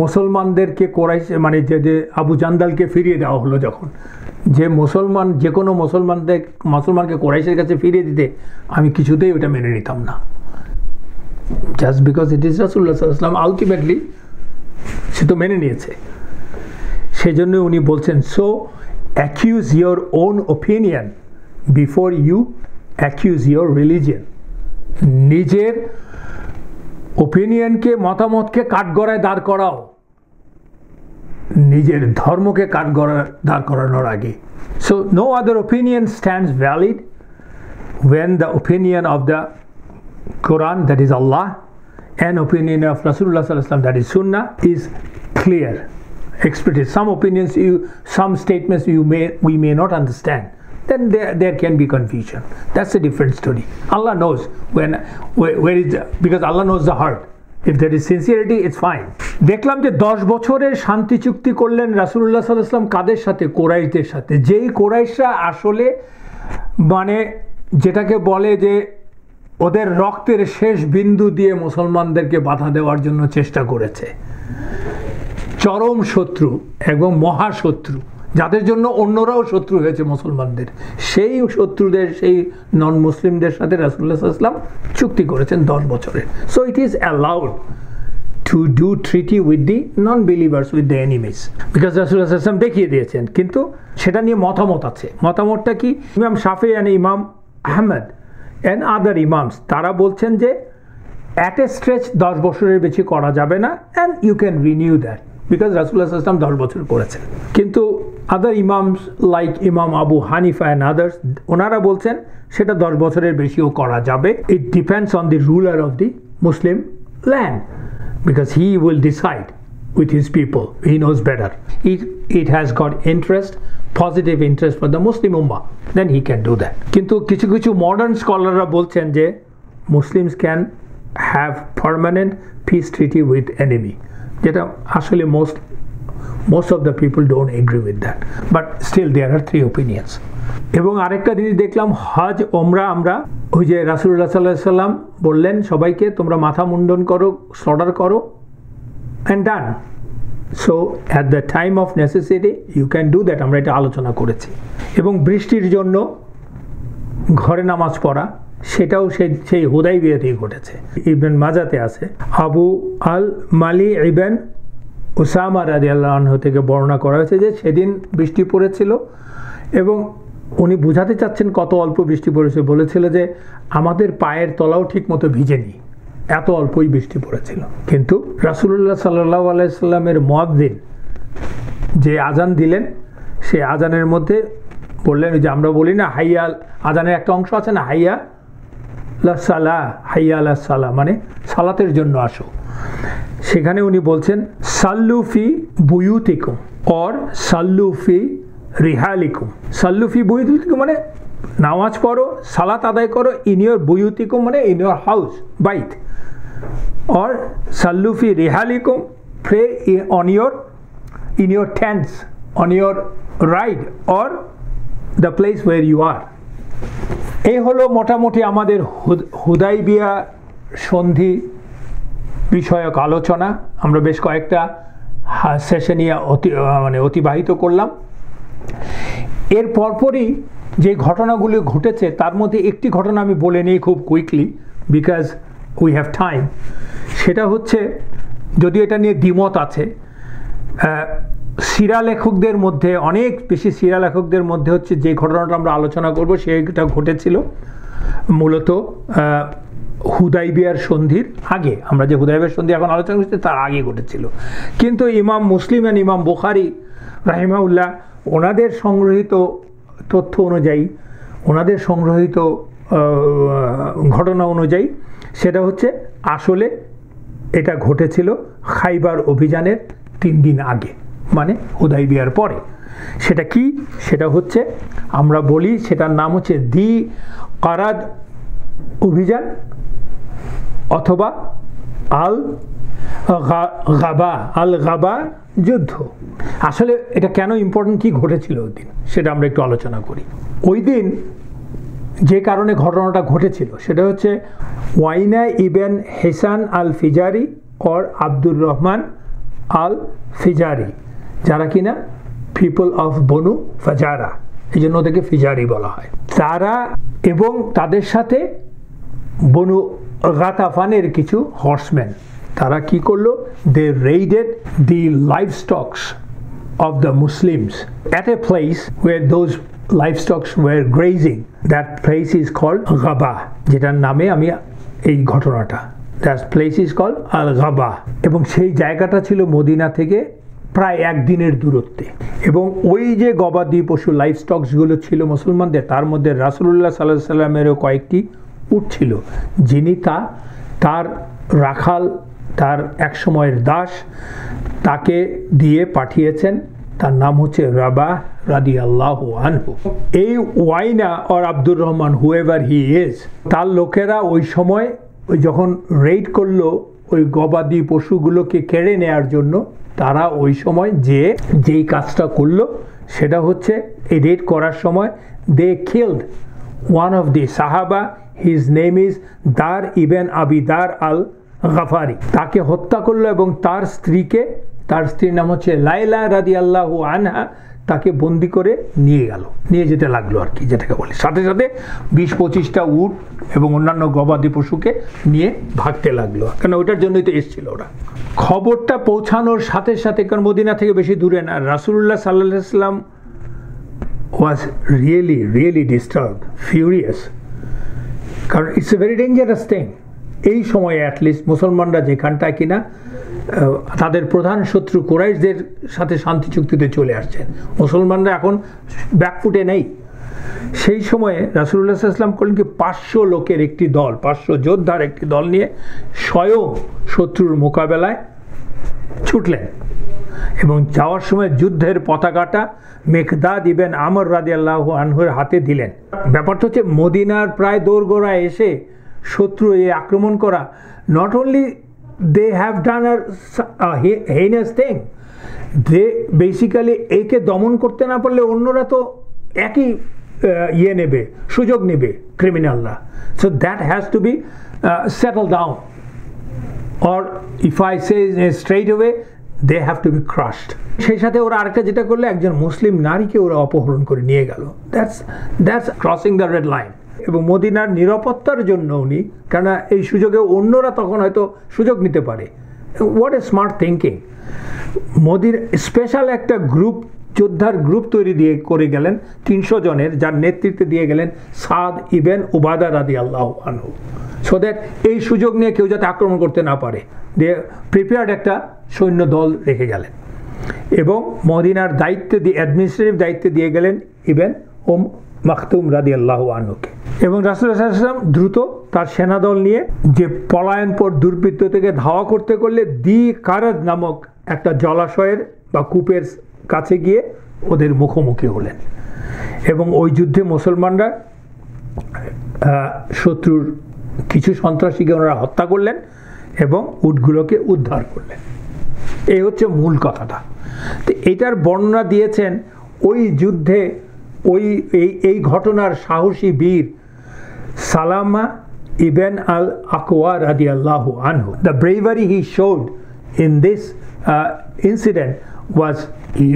মুসলমানদেরকে মানে যে আবু জান্দালকে ফিরিয়ে দেওয়া হলো, যখন যে যে কোনো মুসলমানকে কোরাইশের কাছে ফিরিয়ে দিতে, আমি কিছুতেই ওটা মেনে নিতাম না। জাস্ট বিকজ ইট ইজ রাসূলুল্লাহ সাল্লাল্লাহু আলাইহি ওয়াসাল্লাম, আলটিমেটলি সে তো মেনে নিয়েছে। সেই জন্য উনি বলছেন, so accuse your own opinion before you accuse your religion. নিজের ওপিনিয়নকে, মতামতকে কাঠগড়ায় দাঁড় করাও নিজের ধর্মকে দাঁড় করানোর আগে। So no other opinion stands valid when the opinion of the Quran, that is Allah, and opinion of Rasulullah sallallahu alaihi wasallam, that is Sunnah, is clear, explicit. Some opinions, some statements we may not understand, then there can be confusion. That's a different story. Allah knows where is because Allah knows the heart. If there is sincerity, it's fine. দেখলাম যে 10 বছরের শান্তি চুক্তি করলেন রাসূলুল্লাহ সাল্লাল্লাহু আলাইহি ওয়াসাল্লাম কাদের সাথে? কোরাইশদের সাথে। যেই কোরাইশরা আসলে মানে যেটাকে বলে যে ওদের রক্তের শেষ বিন্দু দিয়ে মুসলমানদেরকে বাধা দেওয়ার জন্য চেষ্টা করেছে, চরম শত্রু এবং মহাশত্রু, যাদের জন্য অন্যরাও শত্রু হয়েছে মুসলমানদের, সেই শত্রুদের, সেই নন মুসলিমদের সাথে রাসূলুল্লাহ সাল্লাল্লাহু আলাইহি ওয়াসাল্লাম চুক্তি করেছেন 10 বছরের। So it is allowed to do treaty with the non believers, with the enemies, because রাসূলুল্লাহ সাল্লাল্লাহু আলাইহি ওয়াসাল্লাম দেখিয়ে দিয়েছেন। কিন্তু সেটা নিয়ে মতামত আছে। মতামতটা কি? ইমাম শাফি এন্ড ইমাম আহমদ এন্ড আদার ইমামস, তারা বলছেন যে অ্যাট এ স্ট্রেচ 10 বছরের বেশি করা যাবে না, and you can renew that, because রাসূলুল্লাহ সাল্লাল্লাহু আলাইহি ওয়াসাল্লাম 10 বছর করেছেন। কিন্তু আদার ইমামস লাইক ইমাম আবু হানিফা অ্যান্ড আদার্স, ওনারা বলছেন সেটা 10 বছরের বেশিও করা যাবে। It depends on the ruler of the Muslim land, because he will decide with his people. He knows better. It has got interest, positive interest for the Muslim Ummah. Then he can do that. কিন্তু কিছু কিছু modern স্কলাররা বলছেন যে Muslims can have permanent peace treaty with enemy, যেটা আসলে most of the people don't agree with that. But still there are 3 opinions. এবং আরেকটা জিনিস দেখলাম, হজ ওমরা আমরা ওই যে রাসূলুল্লাহ সাল্লাল্লাহু আলাইহি ওয়াসাল্লাম বললেন সবাইকে তোমরা মাথা মুন্ডন করো, স্লটার করো, and done. So at the time of necessity you can do that. আমরা এটা আলোচনা করেছি। এবং বৃষ্টির জন্য ঘরে নামাজ পড়া, সেটাও সেই হুদাইবিয়াতেই ঘটেছে। ইবনে মাজাতে আছে, আবু আল মালি ইবন উসামা রাদিয়াল্লাহু আনহু থেকে বর্ণনা করা হয়েছে যে সেদিন বৃষ্টি পড়েছিল এবং উনি বুঝাতে চাচ্ছেন কত অল্প বৃষ্টি পড়েছে। বলেছিল যে আমাদের পায়ের তলাও ঠিক মতো ভিজেনি, এত অল্পই বৃষ্টি পড়েছিল। কিন্তু রাসূলুল্লাহ সাল্লাল্লাহু আলাইহি সাল্লামের মুয়াজ্জিন যে আজান দিলেন, সেই আজানের মধ্যে বললেন যে আমরা বলি না হাইয়া, আজানের একটা অংশ আছে না, হাইয়া লা সালাহ, হাইয়া লা সালাহ, মানে সালাতের জন্য আসো। সেখানে উনি বলছেন সাল্লু ফি বুয়ুতিকুম অর সাল্লু ফি রিহালিকুম। সাল্লু ফি বুয়ুতিকুম মানে নামাজ পড়ো, সালাত আদায় করো, ইন ইয়োর বুয়ুতিকুম মানে ইন ইয়োর হাউস, বাইত, or sallu fi rihalikum, pray in your tents, on your ride or the place where you are. এই হলো মোটামুটি আমাদের হুদাইবিয়া সন্ধি বিষয়ক আলোচনা। আমরা বেশ কয়েকটা সেশনে অতিবাহিত করলাম। এর পরপরই যে ঘটনাগুলি ঘটেছে তার মধ্যে একটি ঘটনা আমি বলে নিই খুব quickly, because we have time. সেটা হচ্ছে, যদিও এটা নিয়ে দ্বিমত আছে, সিরা লেখকদের মধ্যে, অনেক বেশি সিরা লেখকদের মধ্যে হচ্ছে যে ঘটনাটা আমরা আলোচনা করব সেটা ঘটেছিল মূলত হুদাইবিয়ার সন্ধির আগে। আমরা যে হুদাইবিয়ার সন্ধি এখন আলোচনা করছি তার আগে ঘটেছিল। কিন্তু ইমাম মুসলিম এবং ইমাম বুখারী রাহিমাহুল্লাহ ওনাদের সংগ্রহিত তথ্য অনুযায়ী, ওনাদের সংগ্রহিত ঘটনা অনুযায়ী সেটা হচ্ছে আসলে এটা ঘটেছিল খাইবার অভিযানের 3 দিন আগে, মানে হুদাইবিয়ার পরে। সেটা কি? সেটা হচ্ছে আমরা বলি সেটার নাম হচ্ছে দি কারাদ অভিযান অথবা আল গাবা যুদ্ধ। আসলে এটা কেন ইম্পর্টেন্ট, কি ঘটেছিল ওই দিন সেটা আমরা একটু আলোচনা করি। ওই দিন যে কারণে ঘটনাটা ঘটেছিল সেটা হচ্ছে ওয়াইনা ইবেন হেসান আল ফিজারি অর আব্দুর রহমান আল ফিজারি, যারা কিনা পিপল অফ বনু ফাজারা, এই জন্য ওদেরকে ফিজারি বলা হয়। তারা এবং তাদের সাথে বনু গাতাফানের কিছু হর্সম্যান, তারা কি করলো? They raided the livestocks of the Muslims at a place where those livestock were grazing. That place is called Ghaba, যেটার নামে আমি এই ঘটনাটা, that place is called Al-Ghaba, এবং সেই জায়গাটা ছিল মদিনা থেকে প্রায় 1 দিনের দূরত্বে। এবং ওই যে গবাদি পশু লাইভ স্টকসগুলো ছিল মুসলমানদের, তার মধ্যে রাসূলুল্লাহ সাল্লাল্লাহু আলাইহি সাল্লামেরও কয়েকটি উট ছিল, যিনি তার রাখাল, তার এক সময়ের দাস, তাকে দিয়ে পাঠিয়েছেন। তার নাম হচ্ছে রাবাহ রাদিয়াল্লাহু আনহু। এই ওয়াইনা আর আব্দুর রহমান, হুয়েভার হি ইজ, তার লোকেরা ওই সময় ওই যখন রেইড করলো ওই গবাদি পশুগুলোকে কেড়ে নেওয়ার জন্য তারা ওই সময় যেই কাজটা করলো সেটা হচ্ছে এই রেড করার সময় দে কিলড ওয়ান অফ দি সাহাবা, হিজ নেম ইজ দার ইবেন আবি দার আল গাফারি। তাকে হত্যা করলো এবং তার স্ত্রীর নাম হচ্ছে লাইলা রাদিয়াল্লাহু আনহা, তাকে বন্দি করে নিয়ে যেতে লাগলো আর কি, যেটাকে বলে। সাথে সাথে 20-25টা উট এবং অন্যান্য গবাদি পশুকে নিয়ে ভাগতে লাগলো, কারণ ওইটার জন্যই তো এসেছিল ওরা। খবরটা পৌঁছানোর সাথে সাথে, কারণ মদিনা থেকে বেশি দূরে না, রাসূলুল্লাহ সাল্লাল্লাহু আলাইহি ওয়াসাল্লাম was really disturbed, furious, কারণ it's a very dangerous thing. এই সময়ে অ্যাটলিস্ট মুসলমানরা যেখানটায় কিনা তাদের প্রধান শত্রু কুরাইশদের সাথে শান্তি চুক্তিতে চলে আসছেন, মুসলমানরা এখন ব্যাকফুটে নেই। সেই সময়ে রাসূলুল্লাহ সাল্লাল্লাহু আলাইহি ওয়াসাল্লাম করলেন কি 500 লোকের একটি দল, 500 যোদ্ধার একটি দল নিয়ে স্বয়ং শত্রুর মোকাবেলায় ছুটলেন এবং যাওয়ার সময় যুদ্ধের পতাকাটা মিকদাদ ইবেন আমর রাদিয়াল্লাহু আনহুর হাতে দিলেন। ব্যাপারটা হচ্ছে মদিনার প্রায় দোরগোড়ায় এসে শত্রু এই আক্রমণ করা, not only they have done a heinous thing, they basically একে দমন করতে না পারলে অন্যরা তো একই নেবে, সুযোগ নেবে ক্রিমিনালরা। So that has to be settle down, or if I say straight away they have to be crushed. সেই সাথে ওরা আরেকটা যেটা করলে, একজন মুসলিম নারীকে ওরা অপহরণ করে নিয়ে গেল। That's crossing the red line. এবং মদিনার নিরাপত্তার জন্য উনি, কেন এই সুযোগে অন্যরা তখন হয়তো সুযোগ নিতে পারে। What a smart thinking. মোদির স্পেশাল একটা যোদ্ধার গ্রুপ করে গেলেন 300 জনের, যার নেতৃত্বে দিয়ে গেলেন সাদ ইবেন উবাদা রাদিয়াল্লাহু আনহু, সো দ্যাট এই সুযোগ নিয়ে কেউ যাতে আক্রমণ করতে না পারে। দিয়ে প্রিপেয়ার্ড একটা সৈন্য দল রেখে গেলেন এবং মদিনার অ্যাডমিনিস্ট্রেটিভ দায়িত্বে দিয়ে গেলেন ইবেন মাকতুম রাদিয়াল্লাহু আনহুকে। এবং রাসূলুল্লাহ সাল্লাল্লাহু আলাইহি ওয়াসাল্লাম দ্রুত তার সেনাদল নিয়ে যে পলায়নপর দুর্বৃত্ত থেকে ধাওয়া করতে দি কারাদ নামক একটা জলাশয়ের বা কূপের কাছে গিয়ে ওদের মুখোমুখি হলেন এবং ওই যুদ্ধে মুসলমানরা শত্রুর কিছু সন্ত্রাসীকে ওনারা হত্যা করলেন এবং উটগুলোকে উদ্ধার করলেন। এই হচ্ছে মূল কথাটা। তো এটার বর্ণনা দিয়েছেন ওই যুদ্ধে এই ঘটনার সাহসী বীর সালামা ইবেন আল আকওয়া রাদিয়াল্লাহু আনহু। The bravery he showed in this incident was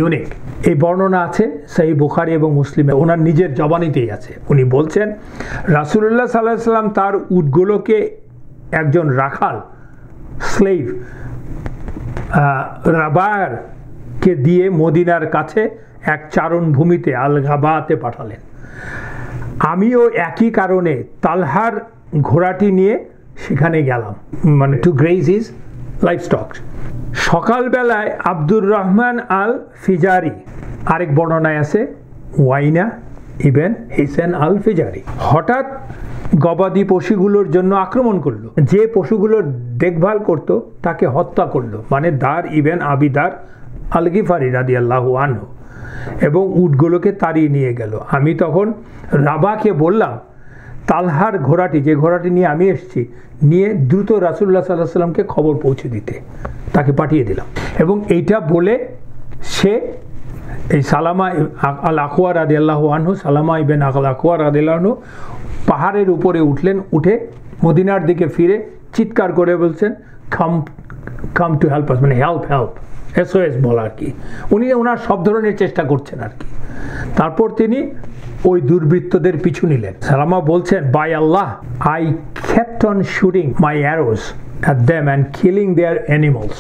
unique. এই বর্ণনা আছে সহিহ বুখারী এবং মুসলিমে, ওনার নিজের জবানিতেই আছে। উনি বলছেন রাসূলুল্লাহ সাল্লাল্লাহু আলাইহি ওয়াসাল্লাম তার উটগুলোকে একজন রাখাল স্লেভ রাবারকে দিয়ে মদিনার কাছে এক চারণভূমিতে আল গাবাতে পাঠালেন। আমিও একই কারণে তালহার ঘোড়াটি নিয়ে সেখানে গেলাম, মানে টু গ্রেজ হিজ লাইভস্টক। সকালবেলায় আব্দুর রহমান আল ফিজারি, আরেক বর্ণনায় আছে ওয়াইনা ইবেন হিসেন আল ফিজারি, হঠাৎ গবাদি পশুগুলোর জন্য আক্রমণ করলো। যে পশুগুলোর দেখভাল করত তাকে হত্যা করলো, মানে দার ইবেন আবিদার আল গিফারি রাদিয়াল্লাহু আনহু, এবং উটগুলোকে তাড়িয়ে নিয়ে গেল। আমি তখন রাবাকে বললাম তালহার ঘোড়াটি, যে ঘোড়াটি নিয়ে আমি এসেছি, নিয়ে দ্রুত রাসূলুল্লাহ সাল্লাল্লাহু আলাইহি ওয়াসাল্লামকে খবর পৌঁছে দিতে তাকে পাঠিয়ে দিলাম। এবং এইটা বলে সে এই সালামা আল আকওয়া রাদিয়াল্লাহু আনহু, সালামা ইবেন আল আকওয়া রাদিয়াল্লাহু আনহু পাহাড়ের উপরে উঠলেন, উঠে মদিনার দিকে ফিরে চিৎকার করে বলছেন কাম টু হেল্প আস, মানে হেল্প SOS বলা আর কি। উনি ওনার সব ধরনের চেষ্টা করছেন আর কি। তারপর তিনি ওই দুর্বৃত্তদের পিছু নিলেন। সালামা বলছেন by Allah I kept on shooting my arrows at them and killing their animals.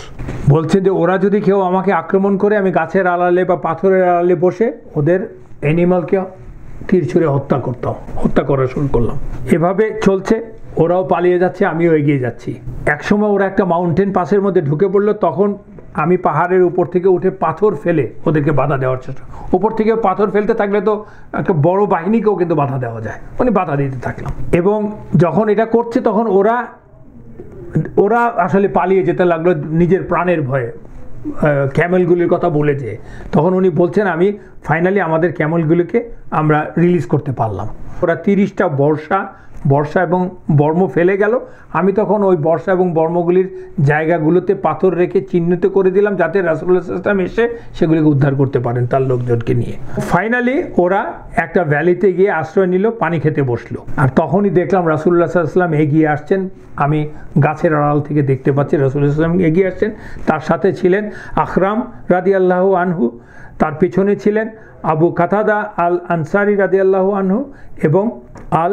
বলছেন যে ওরা যদি কেউ আমাকে আক্রমণ করে, আমি গাছের আড়ালে বা পাথরের আড়ালে বসে ওদের অ্যানিমালকে তীর ছুঁড়ে হত্যা করা শুরু করলাম। এভাবে চলছে, ওরাও পালিয়ে যাচ্ছে, আমিও এগিয়ে যাচ্ছি। একসময় ওরা একটা মাউন্টেন পাসের মধ্যে ঢুকে পড়লো, তখন আমি পাহাড়ের উপর থেকে উঠে পাথর ফেলে ওদেরকে বাধা দেওয়ার চেষ্টা। উপর থেকে পাথর ফেলতে থাকলে তো একটা বড় বাহিনীকেও কিন্তু বাধা দেওয়া যায়, মানে বাধা দিতে থাকলাম। এবং যখন এটা করছে তখন ওরা আসলে পালিয়ে যেতে লাগলো নিজের প্রাণের ভয়ে, ক্যামেলগুলির কথা বলেছে। তখন উনি বলছেন আমি ফাইনালি আমাদের ক্যামেলগুলিকে আমরা রিলিজ করতে পারলাম। ওরা 30টা বর্ষা এবং বর্ম ফেলে গেল। আমি তখন ওই বর্ষা এবং বর্মগুলির জায়গাগুলোতে পাথর রেখে চিহ্নিত করে দিলাম, যাতে রাসূলুল্লাহ সাল্লাল্লাহু আলাইহি ওয়াসাল্লাম এসে সেগুলিকে উদ্ধার করতে পারেন তার লোকজনকে নিয়ে। ফাইনালি ওরা একটা ভ্যালিতে গিয়ে আশ্রয় নিল, পানি খেতে বসলো। আর তখনই দেখলাম রাসূলুল্লাহ সাল্লাল্লাহু আলাইহি ওয়াসাল্লাম এগিয়ে আসছেন। আমি গাছের আড়াল থেকে দেখতে পাচ্ছি রাসূলুল্লাহ সাল্লাল্লাহু আলাইহি ওয়াসাল্লাম এগিয়ে আসছেন। তার সাথে ছিলেন আকরাম রাদিয়াল্লাহু আনহু, তার পিছনে ছিলেন আবু কাতাদা আল আনসারি রাদিয়াল্লাহু আনহু এবং আল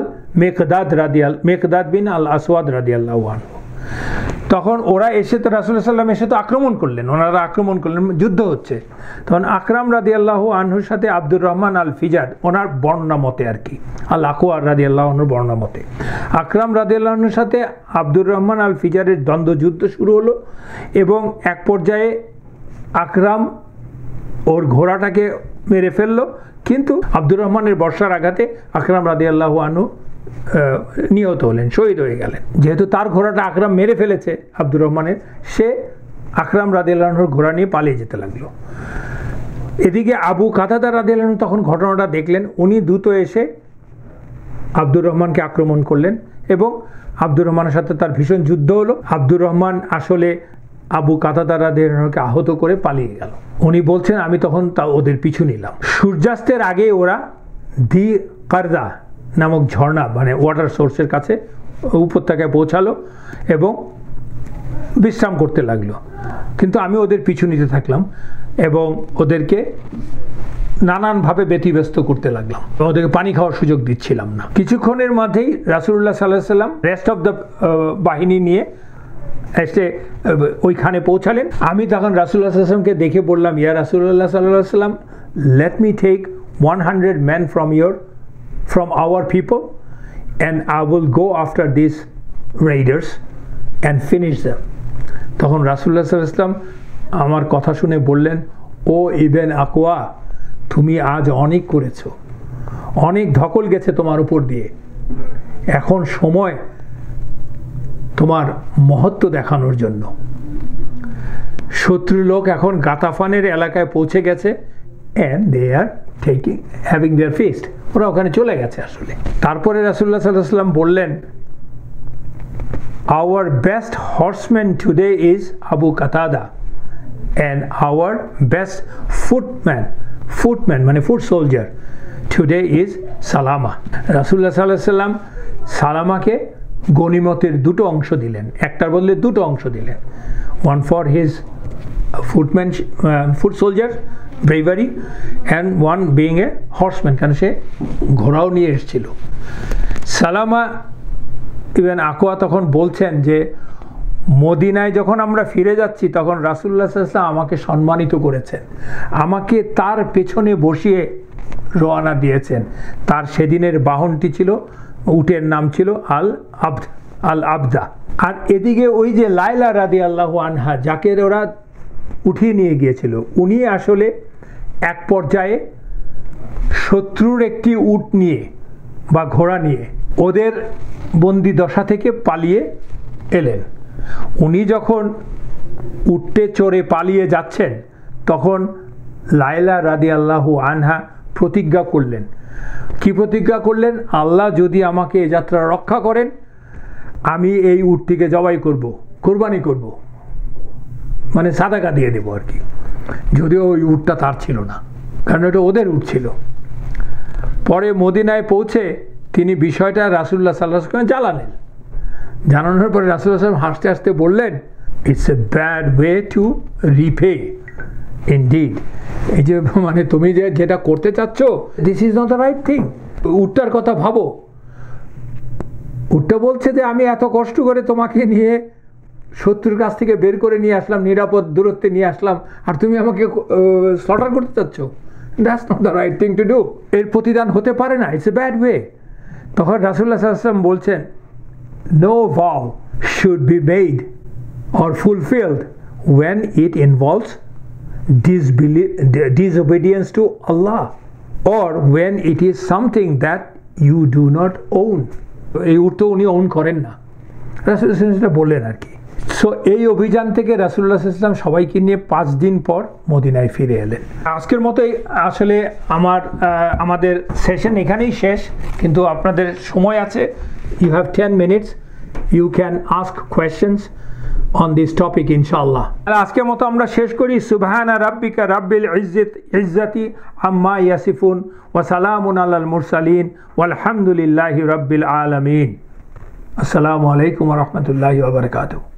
মেকদাদ বিন আল আসওয়াদ রাদিয়াল্লাহু আনহু। তখন ওরা এসে তো রাসূলুল্লাহ সাল্লাল্লাহু আলাইহি ওয়াসাল্লাম এসে তো আক্রমণ করলেন, ওনারা আক্রমণ করলেন, যুদ্ধ হচ্ছে। তখন আকরাম রাদিয়াল্লাহু আনহুর সাথে আব্দুর রহমান আল ফিজার, ওনার বর্ণনা মতে আর কি, আল আকওয়ার রাদিয়াল্লাহু আনহুর বর্ণনা মতে আকরাম রাদিয়াল্লাহু আনহুর সাথে আব্দুর রহমান আল ফিজারের দ্বন্দ্বযুদ্ধ শুরু হলো এবং এক পর্যায়ে আকরাম ওর ঘোড়াটাকে মেরে ফেললো, কিন্তু আব্দুর রহমানের বর্ষার আঘাতে আকরাম রাদিয়াল্লাহু আনহু নিহত হলেন, শহীদ হয়ে গেলেন। যেহেতু তার ঘোড়াটা আকরাম মেরে ফেলেছে আব্দুর রহমানের, সে আকরাম রাদিয়াল্লাহু আনহুর ঘোড়া নিয়ে পালিয়ে যেতে লাগলো। এদিকে আবু কাতাদা রাদিয়াল্লাহু আনহু তখন ঘটনাটা দেখলেন, উনি দ্রুত এসে আব্দুর রহমানকে আক্রমণ করলেন এবং আব্দুর রহমানের সাথে তার ভীষণ যুদ্ধ হলো। আব্দুর রহমান আসলে আবু কাতাদা রাদিয়াল্লাহু আনহুকে আহত করে পালিয়ে গেল। উনি বলছেন আমি তখন ওদের পিছু নিলাম। সূর্যাস্তের আগে ওরা দি কারদা নামক ঝর্ণা, মানে ওয়াটার সোর্সের কাছে উপত্যকায় পৌঁছালো এবং বিশ্রাম করতে লাগলো। কিন্তু আমি ওদের পিছু নিতে থাকলাম এবং ওদেরকে নানানভাবে ব্যতিব্যস্ত করতে লাগলাম, ওদেরকে পানি খাওয়ার সুযোগ দিচ্ছিলাম না। কিছুক্ষণের মধ্যেই রাসূলুল্লাহ সাল্লাল্লাহু আলাইহি ওয়াসাল্লাম রেস্ট অফ দ্য বাহিনী নিয়ে এসে ওইখানে পৌঁছালেন। আমি তখন রাসূলুল্লাহ সাল্লাল্লাহু আলাইহি ওয়াসাল্লামকে দেখে বললাম, ইয়া রাসূলুল্লাহ সাল্লাল্লাহু আলাইহি ওয়াসাল্লাম, let me take 100 men from our people and I will go after these raiders and finish them. তখন রাসূলুল্লাহ সাল্লাল্লাহু আলাইহি ওয়াসাল্লাম আমার কথা শুনে বললেন, ও ইবন আকওয়া, তুমি আজ অনেক করেছো, অনেক ধকল গেছে তোমার উপর দিয়ে, এখন সময় তোমার মহত্ব দেখানোর জন্য। শত্রু লোক এখন গাতাফানের এলাকায় পৌঁছে গেছে and they are having their feast, ওরা ওখানে চলে গেছে আসলে। তারপরে রাসূলুল্লাহ সাল্লাল্লাহু আলাইহি ওয়াসাল্লাম বললেন, our best horseman today is Abu Qatada and our best footman মানে foot soldier today is Salama. রাসূলুল্লাহ সাল্লাল্লাহু আলাইহি ওয়াসাল্লাম সালামাকে গনিমতের দুটো অংশ দিলেন, একটার বদলে দুটো অংশ দিলেন, one for his foot soldier bravery and one being a horseman, কারণ সে ঘোড়াও নিয়ে এসেছিল। সালামা ইবন আকওয়া তখন বলছেন যে মদিনায় যখন আমরা ফিরে যাচ্ছি তখন রাসূলুল্লাহ সাল্লাল্লাহু আলাইহি ওয়াসাল্লাম আমাকে সম্মানিত করেছেন, আমাকে তার পেছনে বসিয়ে রওনা দিয়েছেন। তার সেদিনের বাহনটি ছিল, উটের নাম ছিল আল আবদা। আর এদিকে ওই যে লায়লা রাদিয়াল্লাহু আনহা, যাকে ওরা উঠিয়ে নিয়ে গিয়েছিল, উনি আসলে এক পর্যায়ে শত্রুর একটি উট নিয়ে বা ঘোড়া নিয়ে ওদের বন্দি দশা থেকে পালিয়ে এলেন। উনি যখন উটে চড়ে পালিয়ে যাচ্ছেন তখন লায়লা রাদিয়াল্লাহু আনহা প্রতিজ্ঞা করলেন। কি প্রতিজ্ঞা করলেন? আল্লাহ যদি আমাকে এ যাত্রা রক্ষা করেন, আমি এই উটটিকে জবাই করব, কোরবানি করব, মানে সাদাকা দিয়ে দেবো আর কি। যদিও ওই উটটা তার ছিল না, কারণ এটা ওদের উট ছিল। পরে মদিনায় পৌঁছে তিনি বিষয়টা রাসূলুল্লাহ সাল্লাল্লাহু আলাইহি ওয়াসাল্লাম জানালেন। জানানোর পরে রাসূলুল্লাহ সাল্লাল্লাহু আলাইহি ওয়াসাল্লাম হাসতে হাসতে বললেন, it's a bad way to repay indeed. এই যে মানে তুমি যেটা করতে চাচ্ছ, this is not the right thing. উটটার কথা ভাবো। উটটা বলছে যে আমি এত কষ্ট করে তোমাকে নিয়ে শত্রুর কাছ থেকে বের করে নিয়ে আসলাম, নিরাপদ দূরত্বে নিয়ে আসলাম, আর তুমি আমাকে স্লটার করতে চাচ্ছ। That's not the right thing to do. এর প্রতিদান হতে পারে না, ইটস এ ব্যাড ওয়ে। তখন রাসূলুল্লাহ সাল্লাল্লাহু আলাইহি ওয়াসাল্লাম বলছেন, no vow should be made or fulfilled when it involves disobedience to Allah or when it is something that you do not own. এই উট তো উনি own করেন না, রাসূলুল্লাহ সাল্লাল্লাহু আলাইহি ওয়াসাল্লাম বললেন আর কি। সো এই অভিযান থেকে রাসূলুল্লাহ সাল্লাল্লাহু আলাইহি ওয়াসাল্লাম সবাইকে নিয়ে 5 দিন পর মদিনায় ফিরে এলেন। আজকের মতোই আসলে আমাদের সেশন এখানেই শেষ, কিন্তু আপনাদের সময় আছে, you have 10 minutes, you can ask questions on this topic inshallah. আজকের মতো আমরা শেষ করি। সুবহানা রাব্বিকা রাব্বিল ইজ্জাতি আম্মা ইয়াসিফুন ওয়া সালামুন আলাল মুরসালিন ওয়ালহামদুলিল্লাহি রাব্বিল আলামিন। আসসালামু আলাইকুম ওয়া রাহমাতুল্লাহি ওয়া বারাকাতুহু।